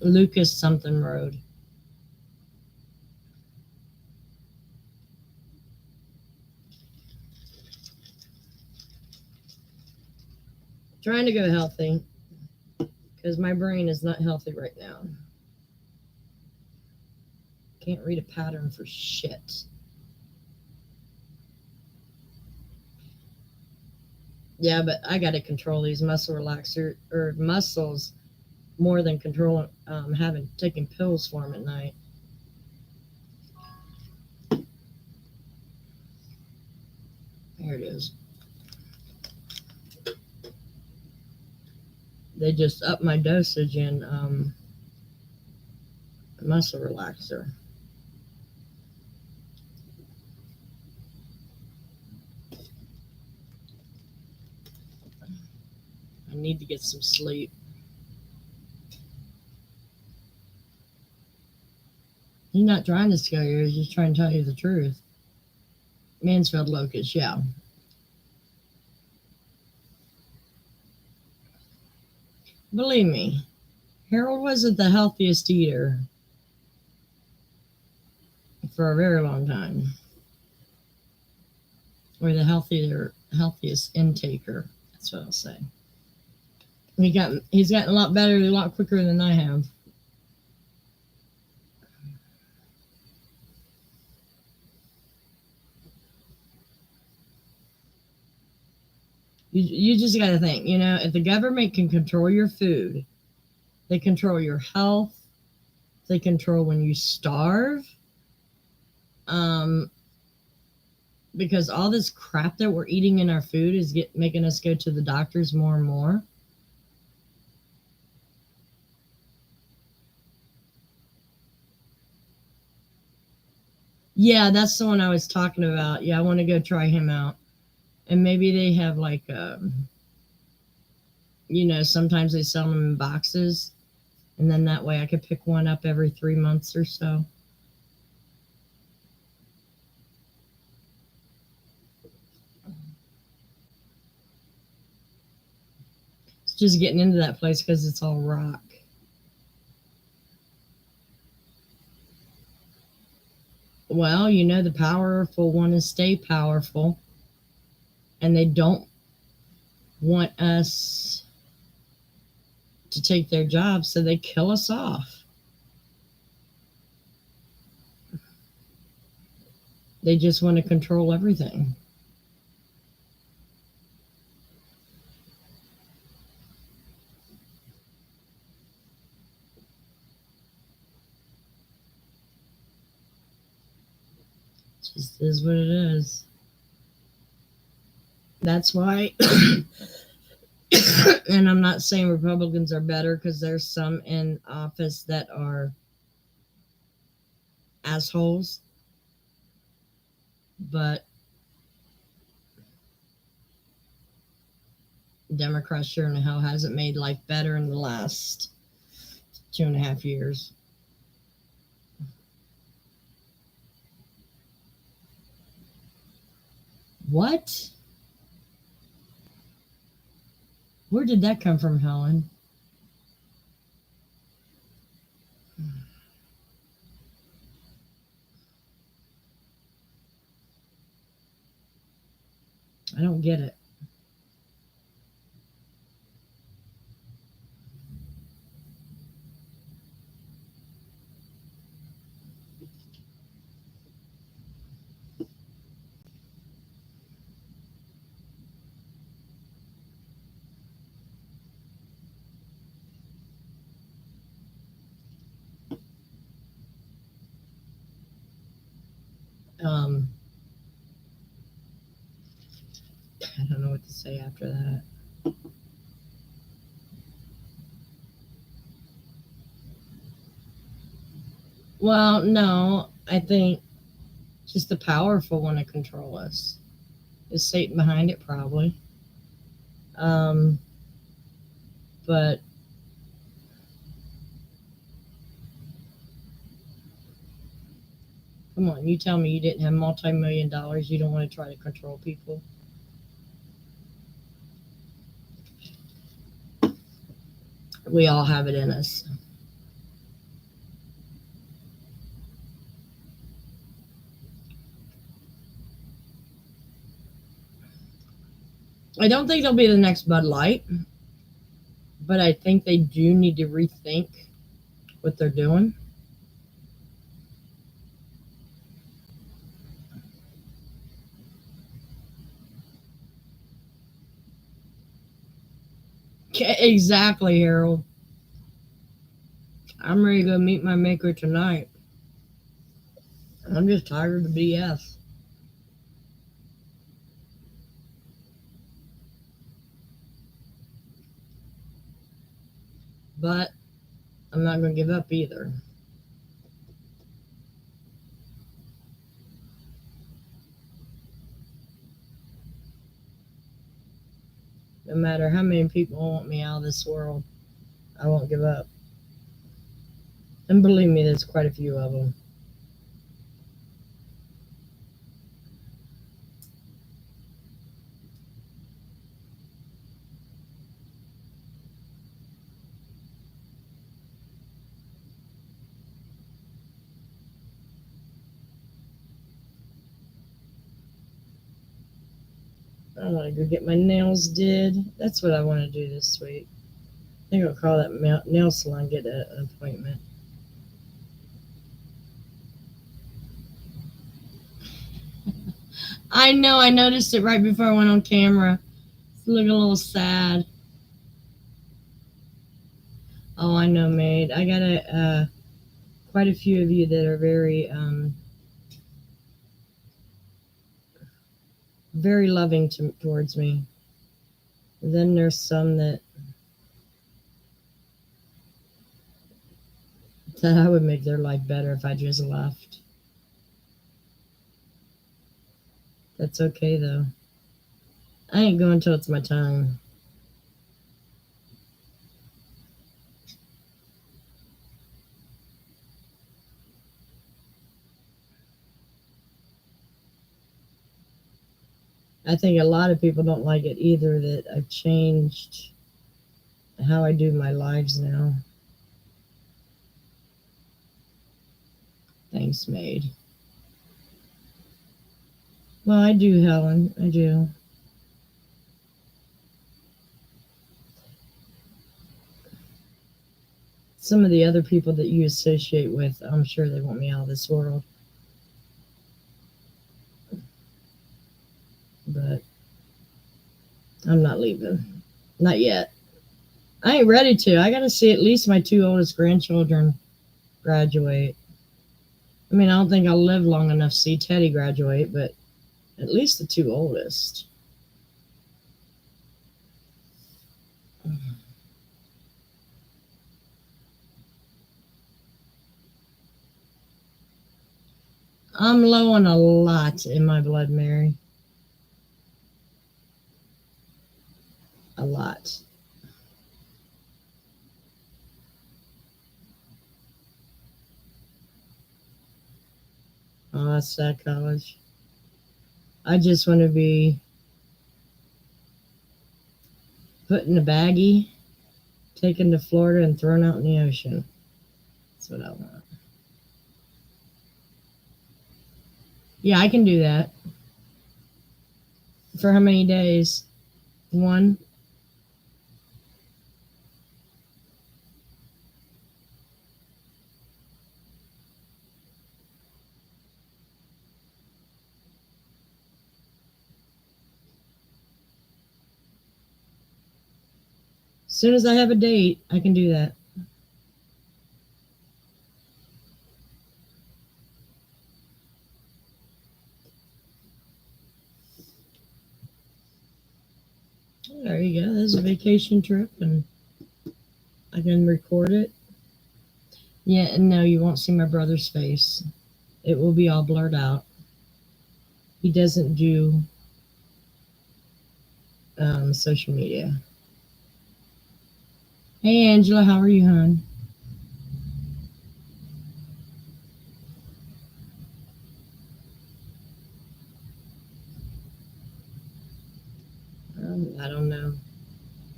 Lucas something road. Trying to go healthy because my brain is not healthy right now. Can't read a pattern for shit. Yeah, but I got to control these muscle relaxer or muscles more than controlling having taking pills for them at night. There it is. They just upped my dosage in muscle relaxer. I need to get some sleep. He's not trying to scare you. He's just trying to tell you the truth. Mansfield locust, yeah. Believe me, Harold wasn't the healthiest eater for a very long time, or the healthiest intaker. That's what I'll say. He's gotten a lot better, a lot quicker than I have. You just got to think, if the government can control your food, they control your health, they control when you starve, um, because all this crap that we're eating in our food is making us go to the doctors more and more. Yeah, that's the one I was talking about. Yeah, I want to go try him out. And maybe they have like, sometimes they sell them in boxes. And then that way I could pick one up every 3 months or so. It's just getting into that place because it's all rock. Well, the powerful want to stay powerful. And they don't want us to take their jobs, so they kill us off. They just want to control everything. It just is what it is. That's why, and I'm not saying Republicans are better because there's some in office that are assholes, but Democrats sure in the hell hasn't made life better in the last 2.5 years. What? Where did that come from, Helen? I don't get it. Um, I don't know what to say after that. Well, no, I think just the powerful want to control us. Is Satan behind it? Probably. Um, but come on, you tell me you didn't have multi-million dollars. You don't want to try to control people. We all have it in us. I don't think they'll be the next Bud Light, but I think they do need to rethink what they're doing. Exactly, Harold. I'm ready to go meet my maker tonight. I'm just tired of the BS. But I'm not going to give up either. No matter how many people want me out of this world, I won't give up. And believe me, there's quite a few of them. I want to go get my nails did. That's what I want to do this week. I think I'll call that nail salon, get an appointment. I know, I noticed it right before I went on camera. It's looking a little sad. Oh, I know, maid. I got quite a few of you that are very, very loving towards me. Then there's some that I would make their life better if I just left. That's okay though. I ain't going till it's my time. I think a lot of people don't like it either that I've changed how I do my lives now. Thanks, maid. Well, I do, Helen. I do. Some of the other people that you associate with, I'm sure they want me out of this world. But I'm not leaving. Not yet. I ain't ready to. I got to see at least my two oldest grandchildren graduate. I mean, I don't think I'll live long enough to see Teddy graduate, but at least the two oldest. I'm low on a lot in my blood, Mary. A lot. Oh, that's sad college. I just want to be put in a baggie, taken to Florida, and thrown out in the ocean. That's what I want. Yeah, I can do that. For how many days? One? As soon as I have a date, I can do that. There you go. That's a vacation trip, and I can record it. Yeah, and no, you won't see my brother's face. It will be all blurred out. He doesn't do social media. Hey, Angela, how are you, hon? I don't know.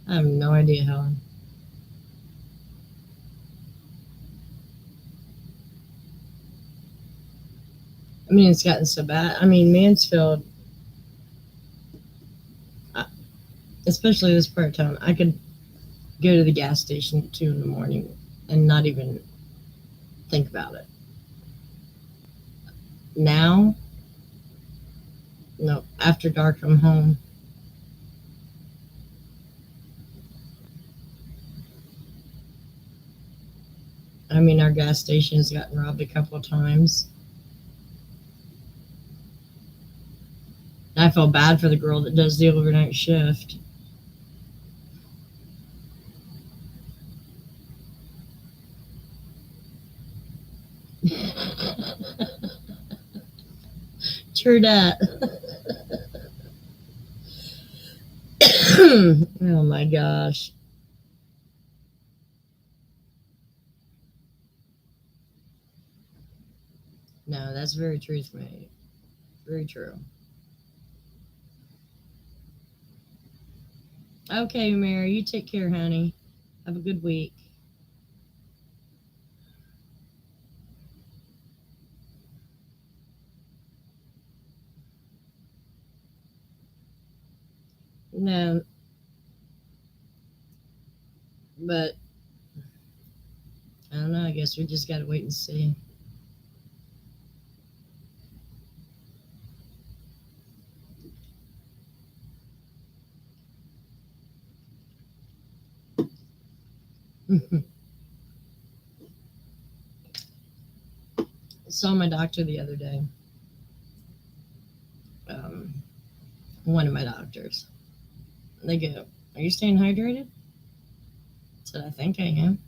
I have no idea, Helen. I mean, it's gotten so bad. I mean, Mansfield, uh, especially this part of town, I could go to the gas station at 2 in the morning and not even think about it. Now, no, after dark, I'm home. I mean, our gas station has gotten robbed a couple of times. I feel bad for the girl that does the overnight shift. True that. Oh my gosh. No, that's very true, mate. Very true. Okay, Mary, you take care, honey. Have a good week. No, but I don't know. I guess we just got to wait and see. Saw my doctor the other day. Um, one of my doctors. They go, "Are you staying hydrated?" I said, "I think I am."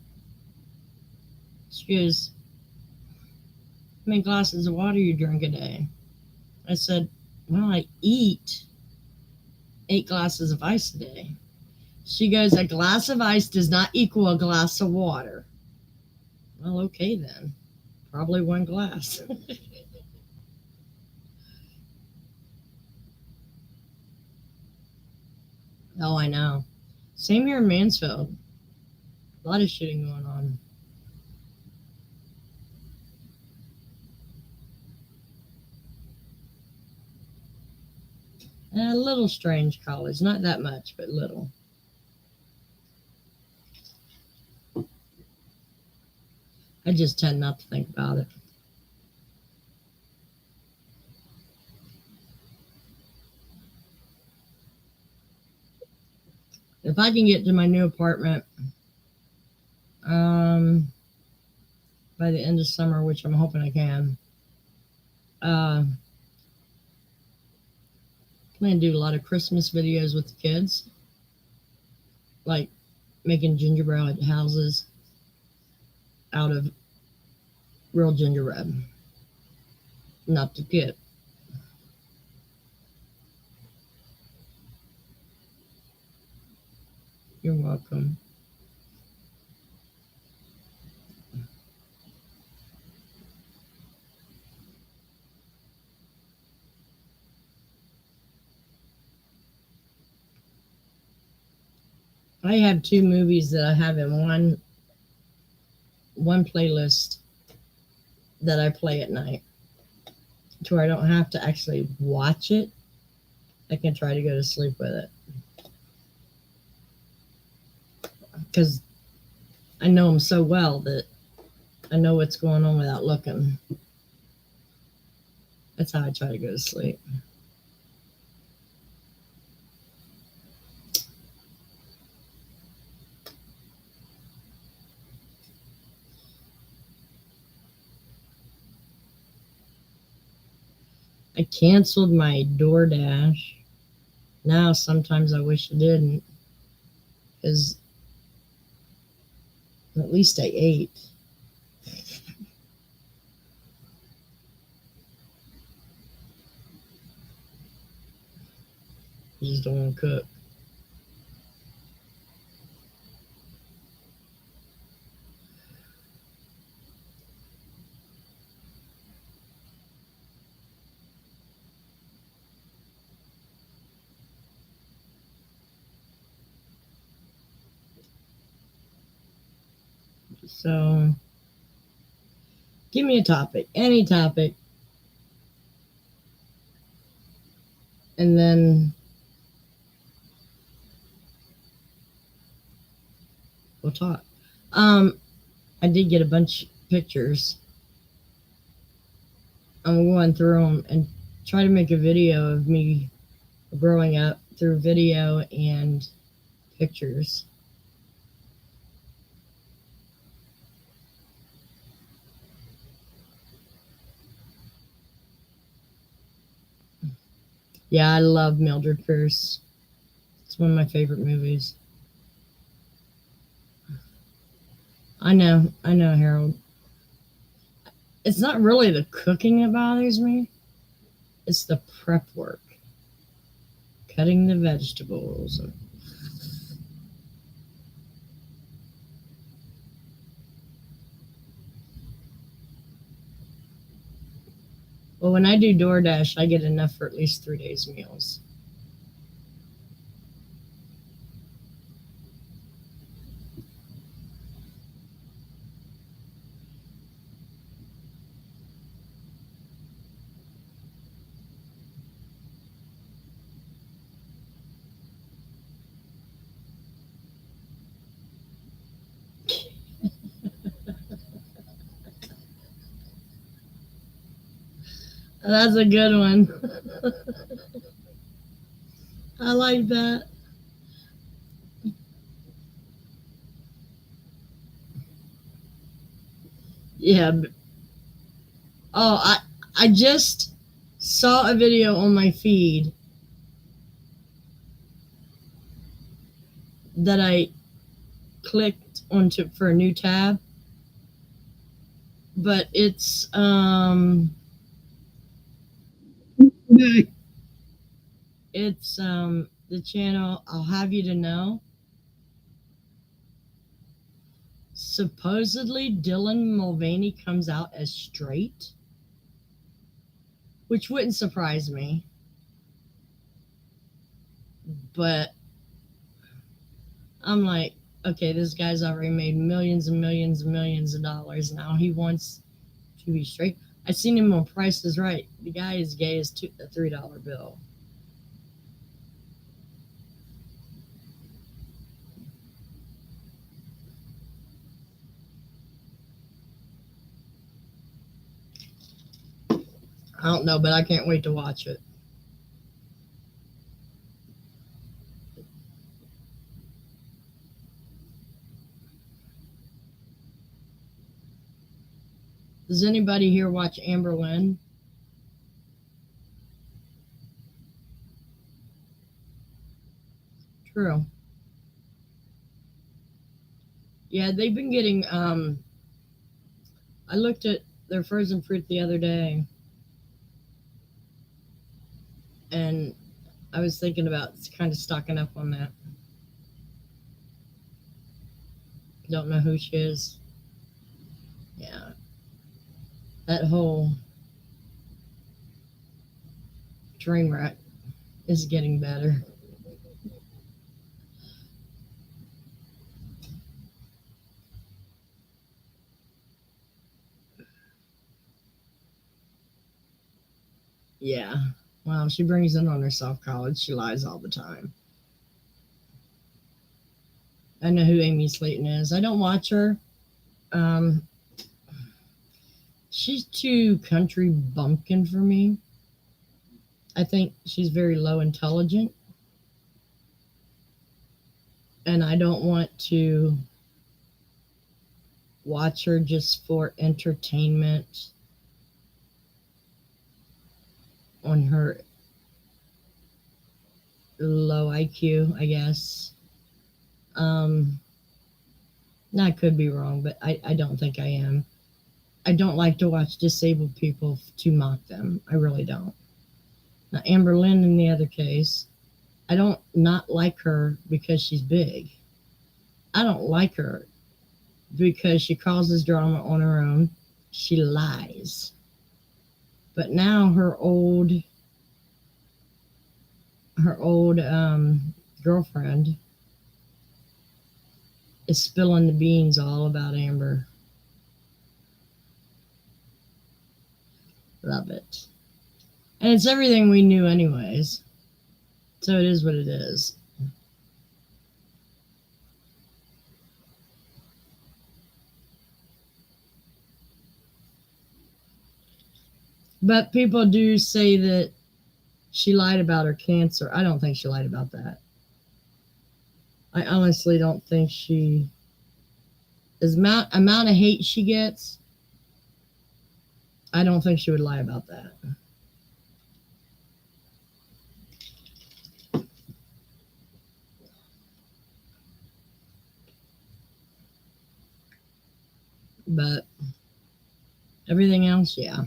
She goes, "How many glasses of water you drink a day?" I said, "Well, I eat 8 glasses of ice a day." She goes, "A glass of ice does not equal a glass of water." Well, okay then. Probably one glass. Oh, I know. Same here in Mansfield. A lot of shooting going on. A little strange college. Not that much, but little. I just tend not to think about it. If I can get to my new apartment um, by the end of summer, which I'm hoping I can, uh, plan to do a lot of Christmas videos with the kids, like making gingerbread houses out of real gingerbread. Not the kid. You're welcome. I have 2 movies that I have in one playlist that I play at night, to where I don't have to actually watch it. I can try to go to sleep with it because I know them so well that I know what's going on without looking. That's how I try to go to sleep. I canceled my DoorDash Now, sometimes I wish I didn't, because at least I ate. I just don't want to cook. So, give me a topic, any topic, and then we'll talk. I did get a bunch of pictures. I'm going through them and try to make a video of me growing up through video and pictures. Yeah, I love Mildred Pierce. It's one of my favorite movies. I know, Harold. It's not really the cooking that bothers me, it's the prep work. Cutting the vegetables. Well, when I do DoorDash, I get enough for at least 3 days' meals. That's a good one. I like that. Yeah. Oh, I just saw a video on my feed that I clicked onto for a new tab, but it's the channel I'll Have You to Know. Supposedly Dylan Mulvaney comes out as straight, which wouldn't surprise me. But I'm like, okay, this guy's already made millions and millions and millions of dollars. Now he wants to be straight. I seen him on Price is Right. The guy is gay as a $3 bill. I don't know, but I can't wait to watch it. Does anybody here watch Amber Lynn? True. Yeah, they've been getting. I looked at their frozen fruit the other day, and I was thinking about kind of stocking up on that. Don't know who she is. Yeah, that whole train wreck is getting better. Yeah. Well, she brings it on herself, college. She lies all the time. I know who Amy Slayton is. I don't watch her. Um, she's too country bumpkin for me. I think she's very low intelligent, and I don't want to watch her just for entertainment on her low IQ, I guess. Um, I could be wrong, but I don't think I am. I don't like to watch disabled people to mock them. I really don't. Now, Amber Lynn, in the other case, I don't not like her because she's big. I don't like her because she causes drama on her own. She lies. But now her old girlfriend is spilling the beans all about Amber. Love it. And it's everything we knew anyways. So it is what it is. But people do say that she lied about her cancer. I don't think she lied about that. I honestly don't think she. As amount of hate she gets, I don't think she would lie about that. But everything else, yeah.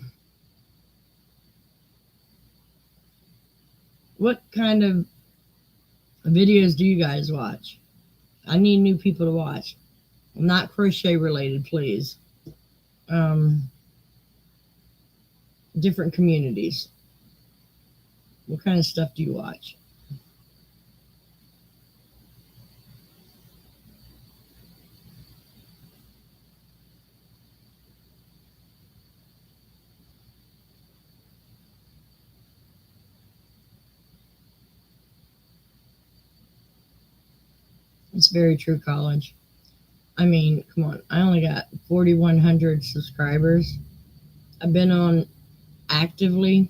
What kind of videos do you guys watch? I need new people to watch. Not crochet related, please. Um, Different communities. What kind of stuff do you watch? It's very true, college. I mean, come on. I only got 4,100 subscribers. I've been on actively,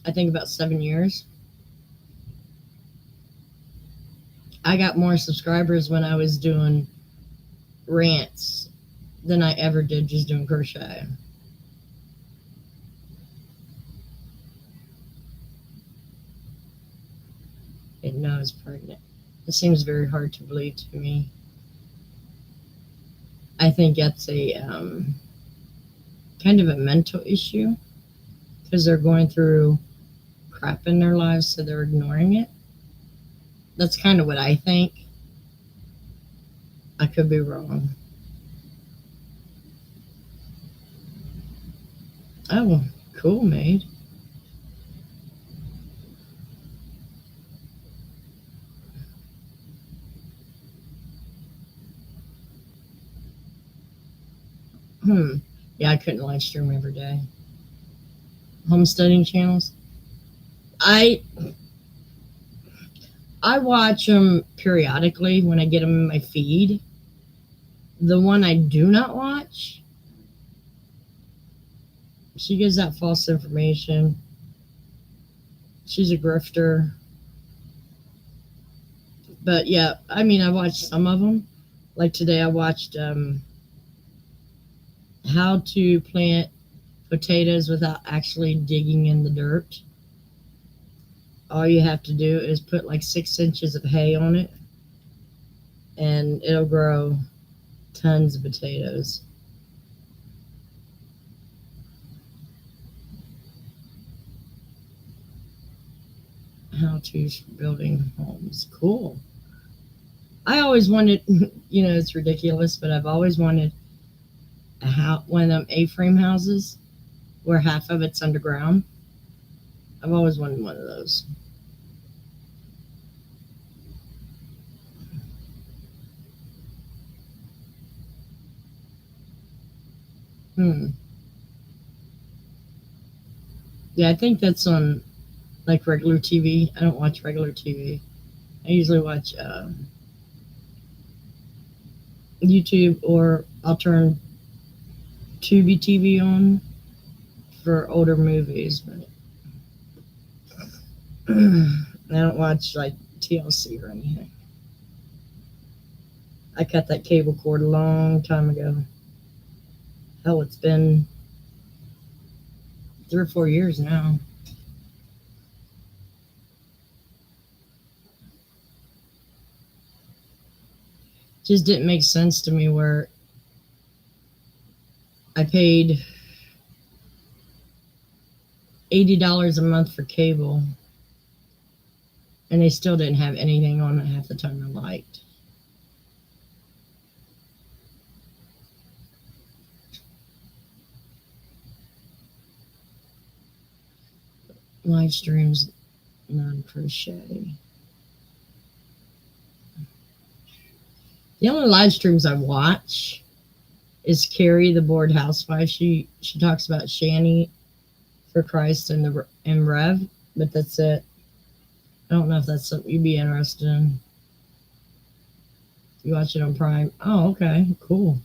I think, about 7 years. I got more subscribers when I was doing rants than I ever did just doing crochet. And now I was pregnant. It seems very hard to believe to me. I think that's a kind of a mental issue because they're going through crap in their lives, so they're ignoring it. That's kind of what I think. I could be wrong. Oh, cool, maid. Hmm. Yeah, I couldn't live stream every day. Homesteading channels. I I watch them periodically when I get them in my feed. The one I do not watch, she gives out false information. She's a grifter. But yeah, I mean, I watched some of them. Like today, I watched how to plant potatoes without actually digging in the dirt. All you have to do is put like 6 inches of hay on it, and it'll grow tons of potatoes. How to for building homes. Cool. I always wanted, it's ridiculous, but I've always wanted one of them A-frame houses where half of it's underground. I've always wanted one of those. Hmm. Yeah, I think that's on like regular TV. I don't watch regular TV. I usually watch YouTube, or I'll turn Tubi TV on for older movies, but I don't watch like TLC or anything. I cut that cable cord a long time ago. Hell, it's been 3 or 4 years now. Just didn't make sense to me where I paid $80 a month for cable and they still didn't have anything on it half the time I liked. Live streams, non-crochet. The only live streams I watch is Carrie, the bored housewife. She talks about Shanny for Christ and Rev, but that's it. I don't know if that's something you'd be interested in. You watch it on Prime. Oh, okay, cool.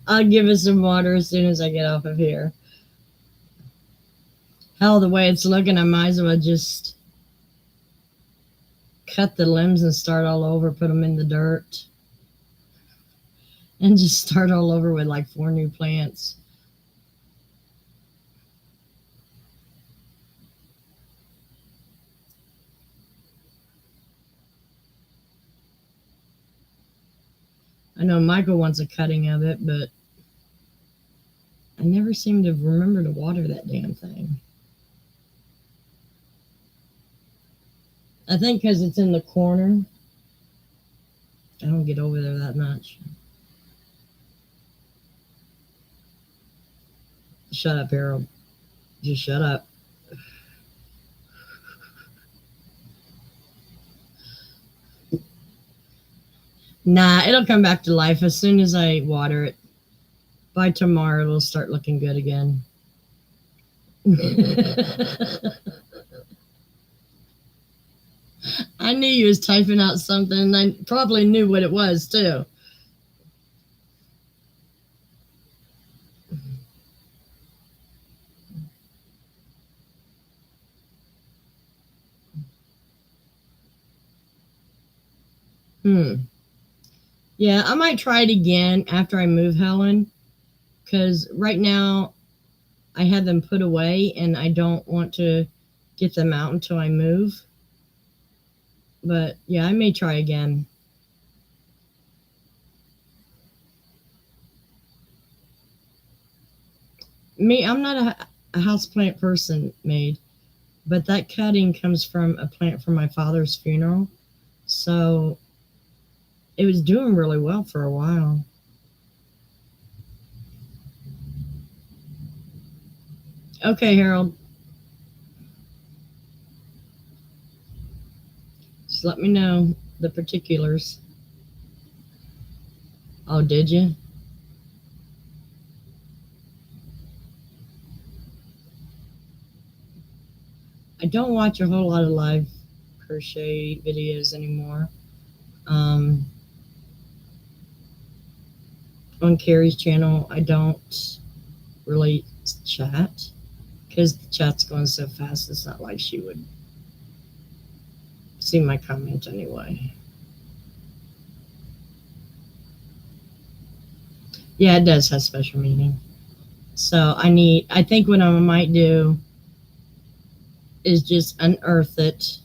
I'll give it some water as soon as I get off of here. Hell, the way it's looking, I might as well just cut the limbs and start all over, put them in the dirt, and just start all over with like 4 new plants. I know Michael wants a cutting of it, but I never seem to remember to water that damn thing. I think because it's in the corner, I don't get over there that much. Shut up, Harold. Just shut up. Nah, it'll come back to life as soon as I water it. By tomorrow, it'll start looking good again. I knew you was typing out something, and I probably knew what it was, too. Yeah, I might try it again after I move Helen, because right now I had them put away, and I don't want to get them out until I move. But yeah, I may try again. I'm not a houseplant person, Maid, but that cutting comes from a plant from my father's funeral. So it was doing really well for a while. Okay, Harold. Just let me know the particulars. Oh, did you? I don't watch a whole lot of live crochet videos anymore. On Carrie's channel, I don't really chat because the chat's going so fast. It's not like she would see my comment anyway. Yeah, it does have special meaning. So I think what I might do is just unearth it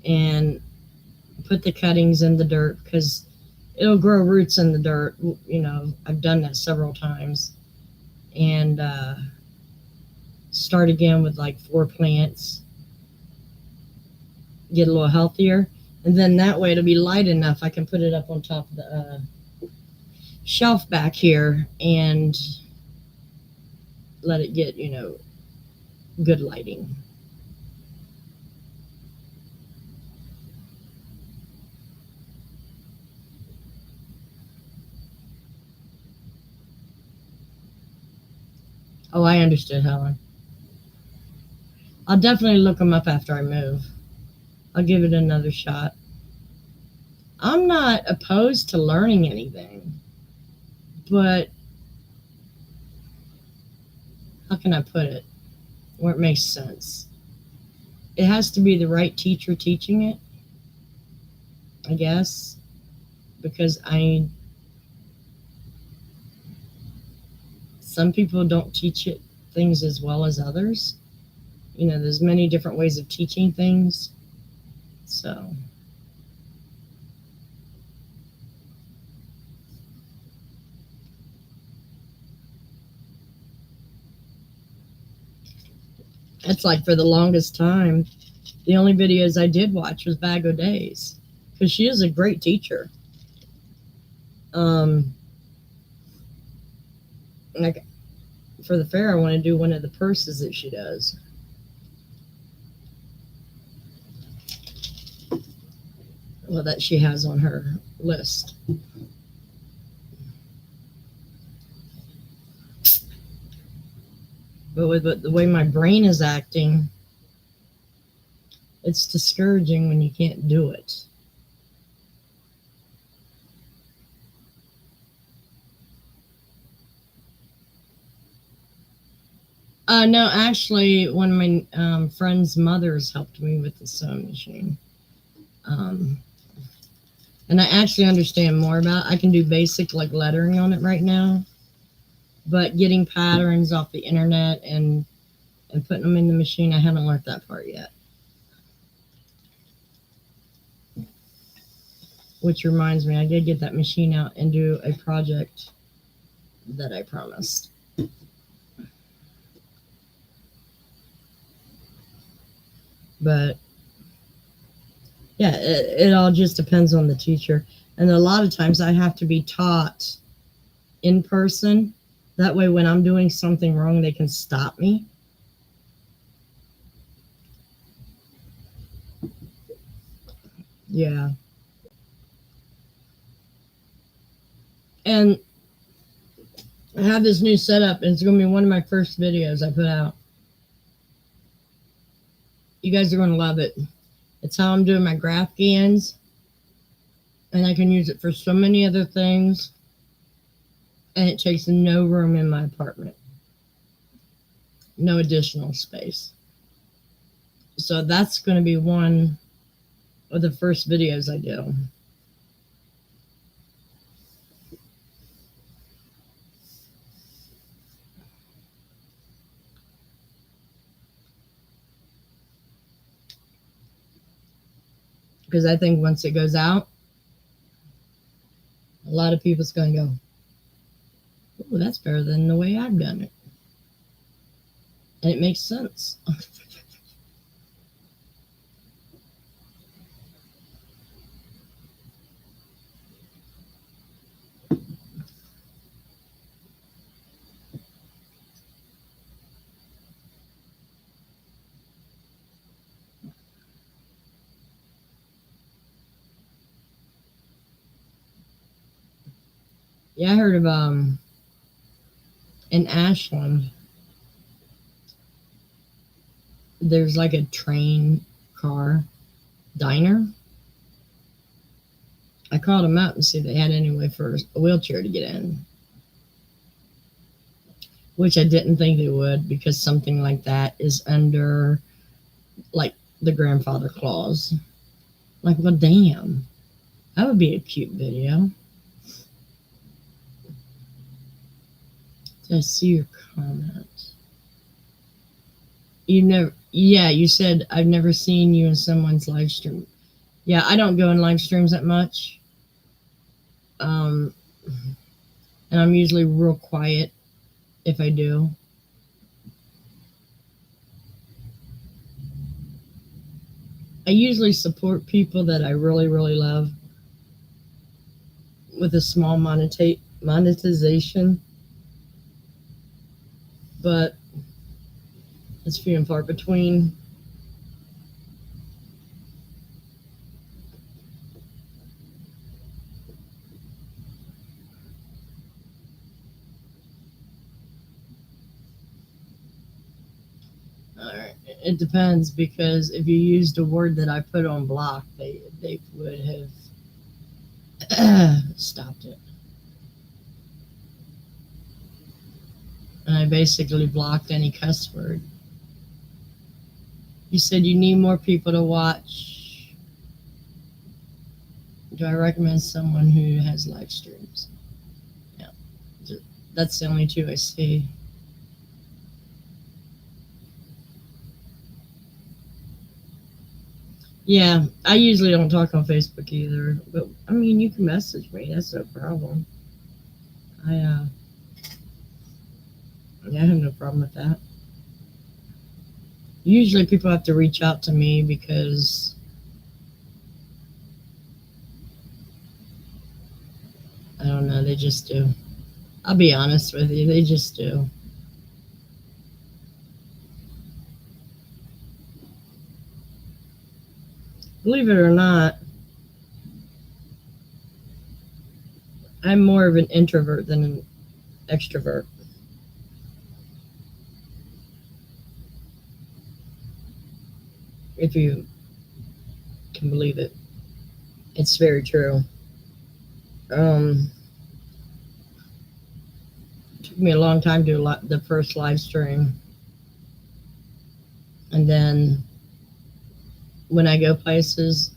and put the cuttings in the dirt because it'll grow roots in the dirt. I've done that several times. And start again with like 4 plants. Get a little healthier. And then that way it'll be light enough I can put it up on top of the shelf back here and let it get, good lighting. Oh, I understood, Helen. I'll definitely look them up after I move. I'll give it another shot. I'm not opposed to learning anything, but how can I put it where it makes sense? It has to be the right teacher teaching it, I guess, because some people don't teach it things as well as others. There's many different ways of teaching things. So it's like for the longest time, the only videos I did watch was Bag O' Days because she is a great teacher. Like for the fair, I want to do one of the purses that she does. Well, that she has on her list. But with the way my brain is acting, it's discouraging when you can't do it. No, actually, one of my friend's mothers helped me with the sewing machine. And I actually understand more about it. I can do basic like lettering on it right now. But getting patterns off the internet and putting them in the machine, I haven't learned that part yet. Which reminds me, I did get that machine out and do a project that I promised. But yeah, it all just depends on the teacher. And a lot of times I have to be taught in person. That way when I'm doing something wrong, they can stop me. Yeah. And I have this new setup, and it's going to be one of my first videos I put out. You guys are going to love it. It's how I'm doing my graph GANs, and I can use it for so many other things, and it takes no room in my apartment. No additional space. So that's going to be one of the first videos I do. Because I think once it goes out, a lot of people's going to go, oh, that's better than the way I've done it. And it makes sense. Yeah, I heard of in Ashland, there's like a train car diner. I called them out and see if they had any way for a wheelchair to get in, which I didn't think they would because something like that is under like the grandfather clause. Like, well, damn, that would be a cute video. Did I see your comment? You said I've never seen you in someone's live stream. Yeah, I don't go in live streams that much. And I'm usually real quiet if I do. I usually support people that I really, really love with a small monetization, but it's few and far between. It depends, because if you used a word that I put on block, they would have stopped it. And I basically blocked any cuss word. You said you need more people to watch. Do I recommend someone who has live streams? Yeah. That's the only two I see. Yeah, I usually don't talk on Facebook either. But I mean, you can message me. That's no problem. I yeah, I have no problem with that. Usually, people have to reach out to me because I don't know. They just do. I'll be honest with you. They just do. Believe it or not, I'm more of an introvert than an extrovert. If you can believe it, it's very true. Um, it took me a long time to do the first live stream, and then when I go places,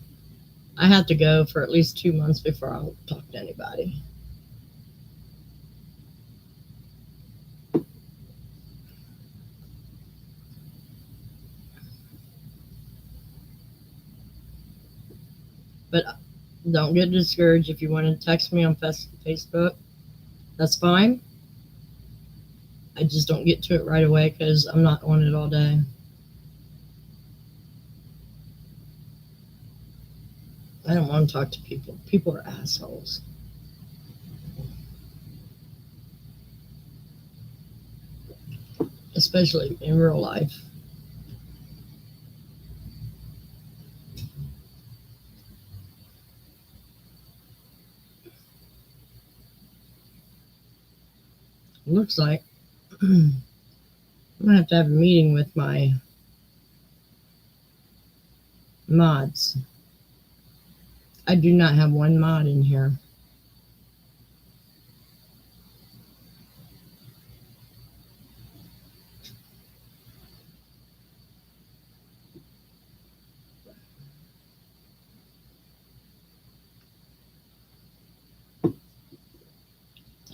I have to go for at least 2 months before I'll talk to anybody. But don't get discouraged if you want to text me on Facebook. That's fine. I just don't get to it right away because I'm not on it all day. I don't want to talk to people. People are assholes. Especially in real life. It looks like I'm gonna have a meeting with my mods. I do not have one mod in here.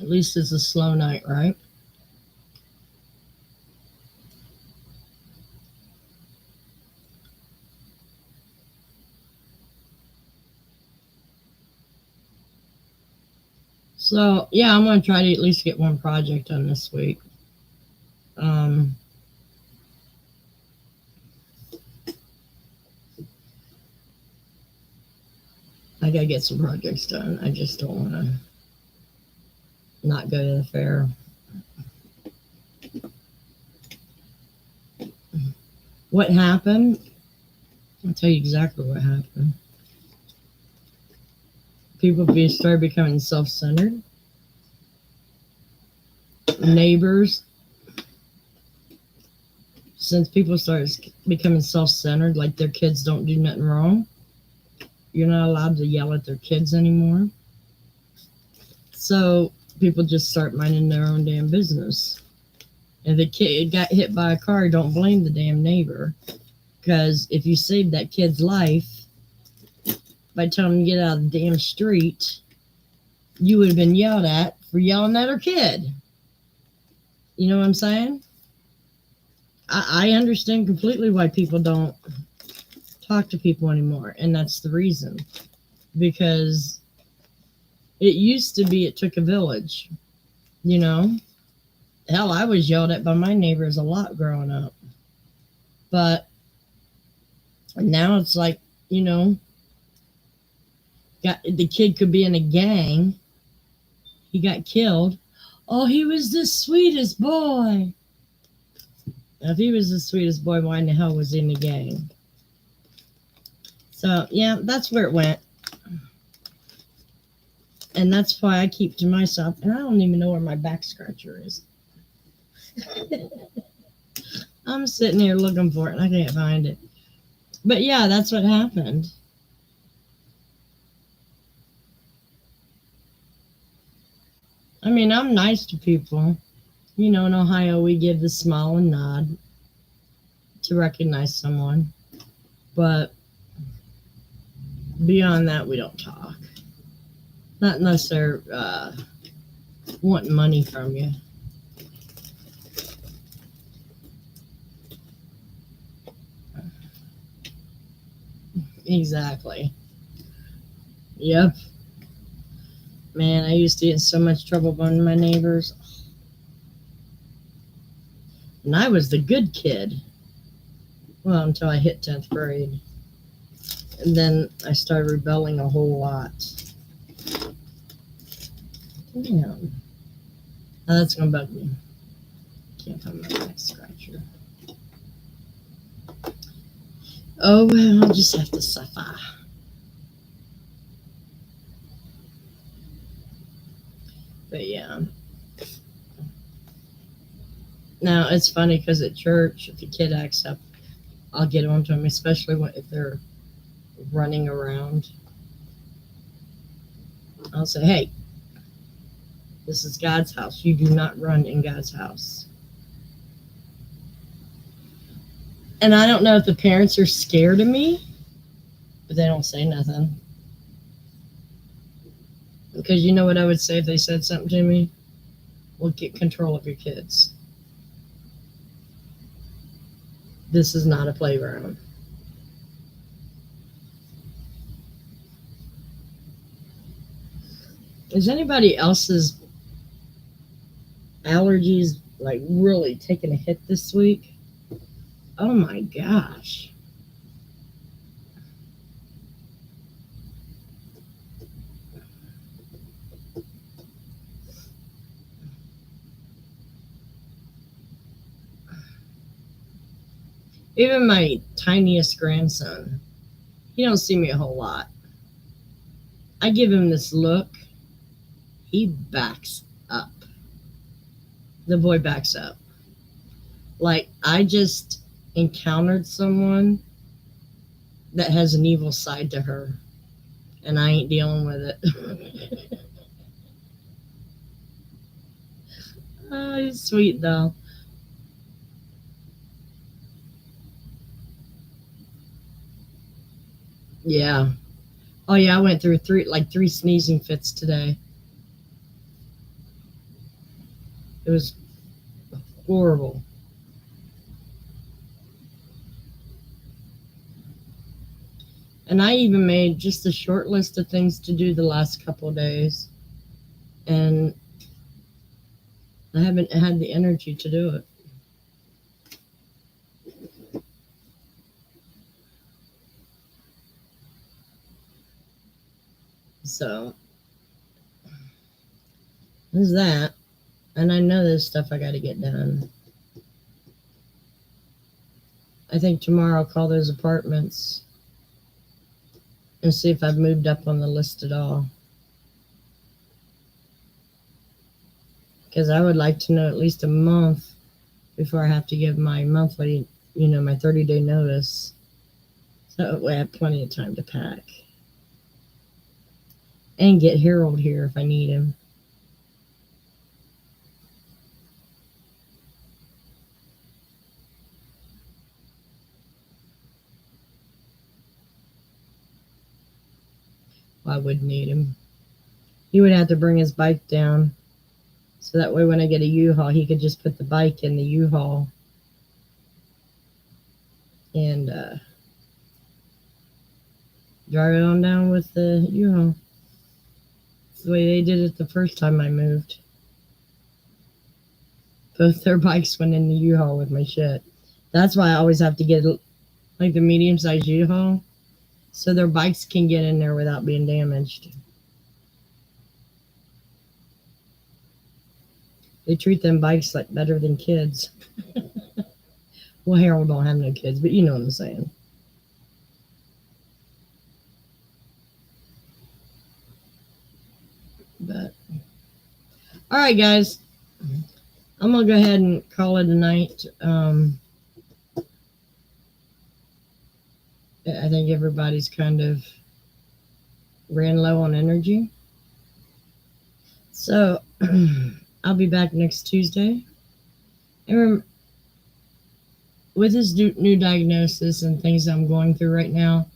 At least it's a slow night, right? So yeah, I'm gonna try to at least get one project done this week. Um, I gotta get some projects done. I just don't want to not go to the fair. What happened? I'll tell you exactly what happened. People started becoming self-centered. Neighbors, since people started becoming self-centered, like their kids don't do nothing wrong, you're not allowed to yell at their kids anymore. So people just start minding their own damn business. If the kid got hit by a car, don't blame the damn neighbor. Because if you saved that kid's life by telling him to get out of the damn street, you would have been yelled at for yelling at her kid. You know what I'm saying? I understand completely why people don't talk to people anymore, and that's the reason. Because it used to be it took a village, you know? Hell, I was yelled at by my neighbors a lot growing up. But now it's like, the kid could be in a gang. He got killed. Oh, he was the sweetest boy. Now, if he was the sweetest boy, why in the hell was he in the gang? So, yeah, that's where it went. And that's why I keep to myself. And I don't even know where my back scratcher is. I'm sitting here looking for it and I can't find it. But yeah, that's what happened. I mean, I'm nice to people. In Ohio, we give the smile and nod to recognize someone. But beyond that, we don't talk. Not unless they're wanting money from you. Exactly. Yep. Man, I used to get in so much trouble by my neighbors. And I was the good kid. Well, until I hit 10th grade. And then I started rebelling a whole lot. Damn. Now that's going to bug me. Can't find my back scratcher. Oh, well, I'll just have to suffer. But yeah. Now, it's funny because at church, if a kid acts up, I'll get onto them, especially if they're running around. I'll say, hey, this is God's house. You do not run in God's house. And I don't know if the parents are scared of me, but they don't say nothing. Because you know what I would say if they said something to me? Well, get control of your kids. This is not a playground. Is anybody else's allergies like really taking a hit this week? Oh my gosh. Even my tiniest grandson, he don't see me a whole lot. I give him this look, he backs up. The boy backs up. Like, I just encountered someone that has an evil side to her, and I ain't dealing with it. Oh, he's sweet though. Yeah. Oh yeah, I went through three sneezing fits today. It was horrible. And I even made just a short list of things to do the last couple of days. And I haven't had the energy to do it. So, there's that. And I know there's stuff I got to get done. I think tomorrow I'll call those apartments and see if I've moved up on the list at all. Because I would like to know at least a month before I have to give my monthly, my 30-day notice. So that way I have plenty of time to pack. And get Harold here if I need him. I would need him. He would have to bring his bike down. So that way when I get a U-Haul, he could just put the bike in the U-Haul. And drive it on down with the U-Haul. It's the way they did it the first time I moved. Both their bikes went in the U-Haul with my shit. That's why I always have to get like the medium-sized U-Haul so their bikes can get in there without being damaged. They treat them bikes like better than kids. Well, Harold don't have no kids, but you know what I'm saying. But all right, guys, I'm gonna go ahead and call it a night. I think everybody's kind of ran low on energy. So I'll be back next Tuesday. And with this new diagnosis and things I'm going through right now,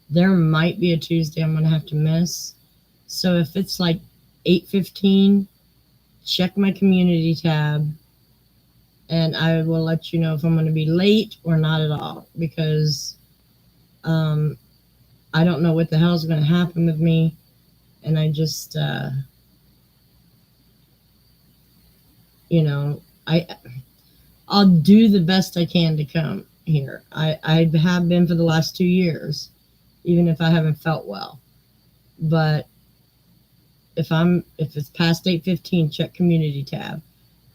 there might be a Tuesday I'm going to have to miss. So if it's like 8:15 check my community tab, and I will let you know if I'm going to be late or not at all, because um, I don't know what the hell's going to happen with me, and I just, you know, I'll do the best I can to come here. I have been for the last 2 years, even if I haven't felt well. But if it's past 8:15, check community tab,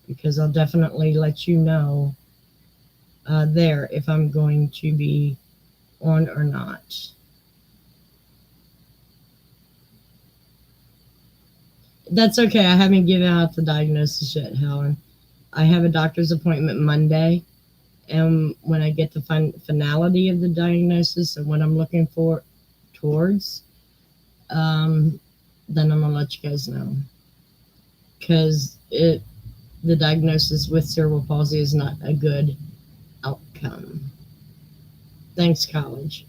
because I'll definitely let you know there if I'm going to be on or not. That's okay. I haven't given out the diagnosis yet, Helen. I have a doctor's appointment Monday, and when I get the finality of the diagnosis and what I'm looking for towards, um, then I'm gonna let you guys know, because the diagnosis with cerebral palsy is not a good outcome. Thanks, college.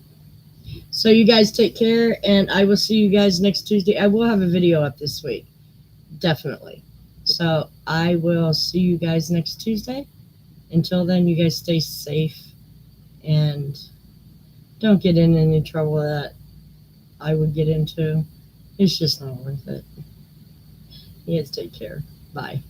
So you guys take care, and I will see you guys next Tuesday. I will have a video up this week, definitely. So I will see you guys next Tuesday. Until then, you guys stay safe and don't get in any trouble that I would get into. It's just not worth it. You guys take care. Bye.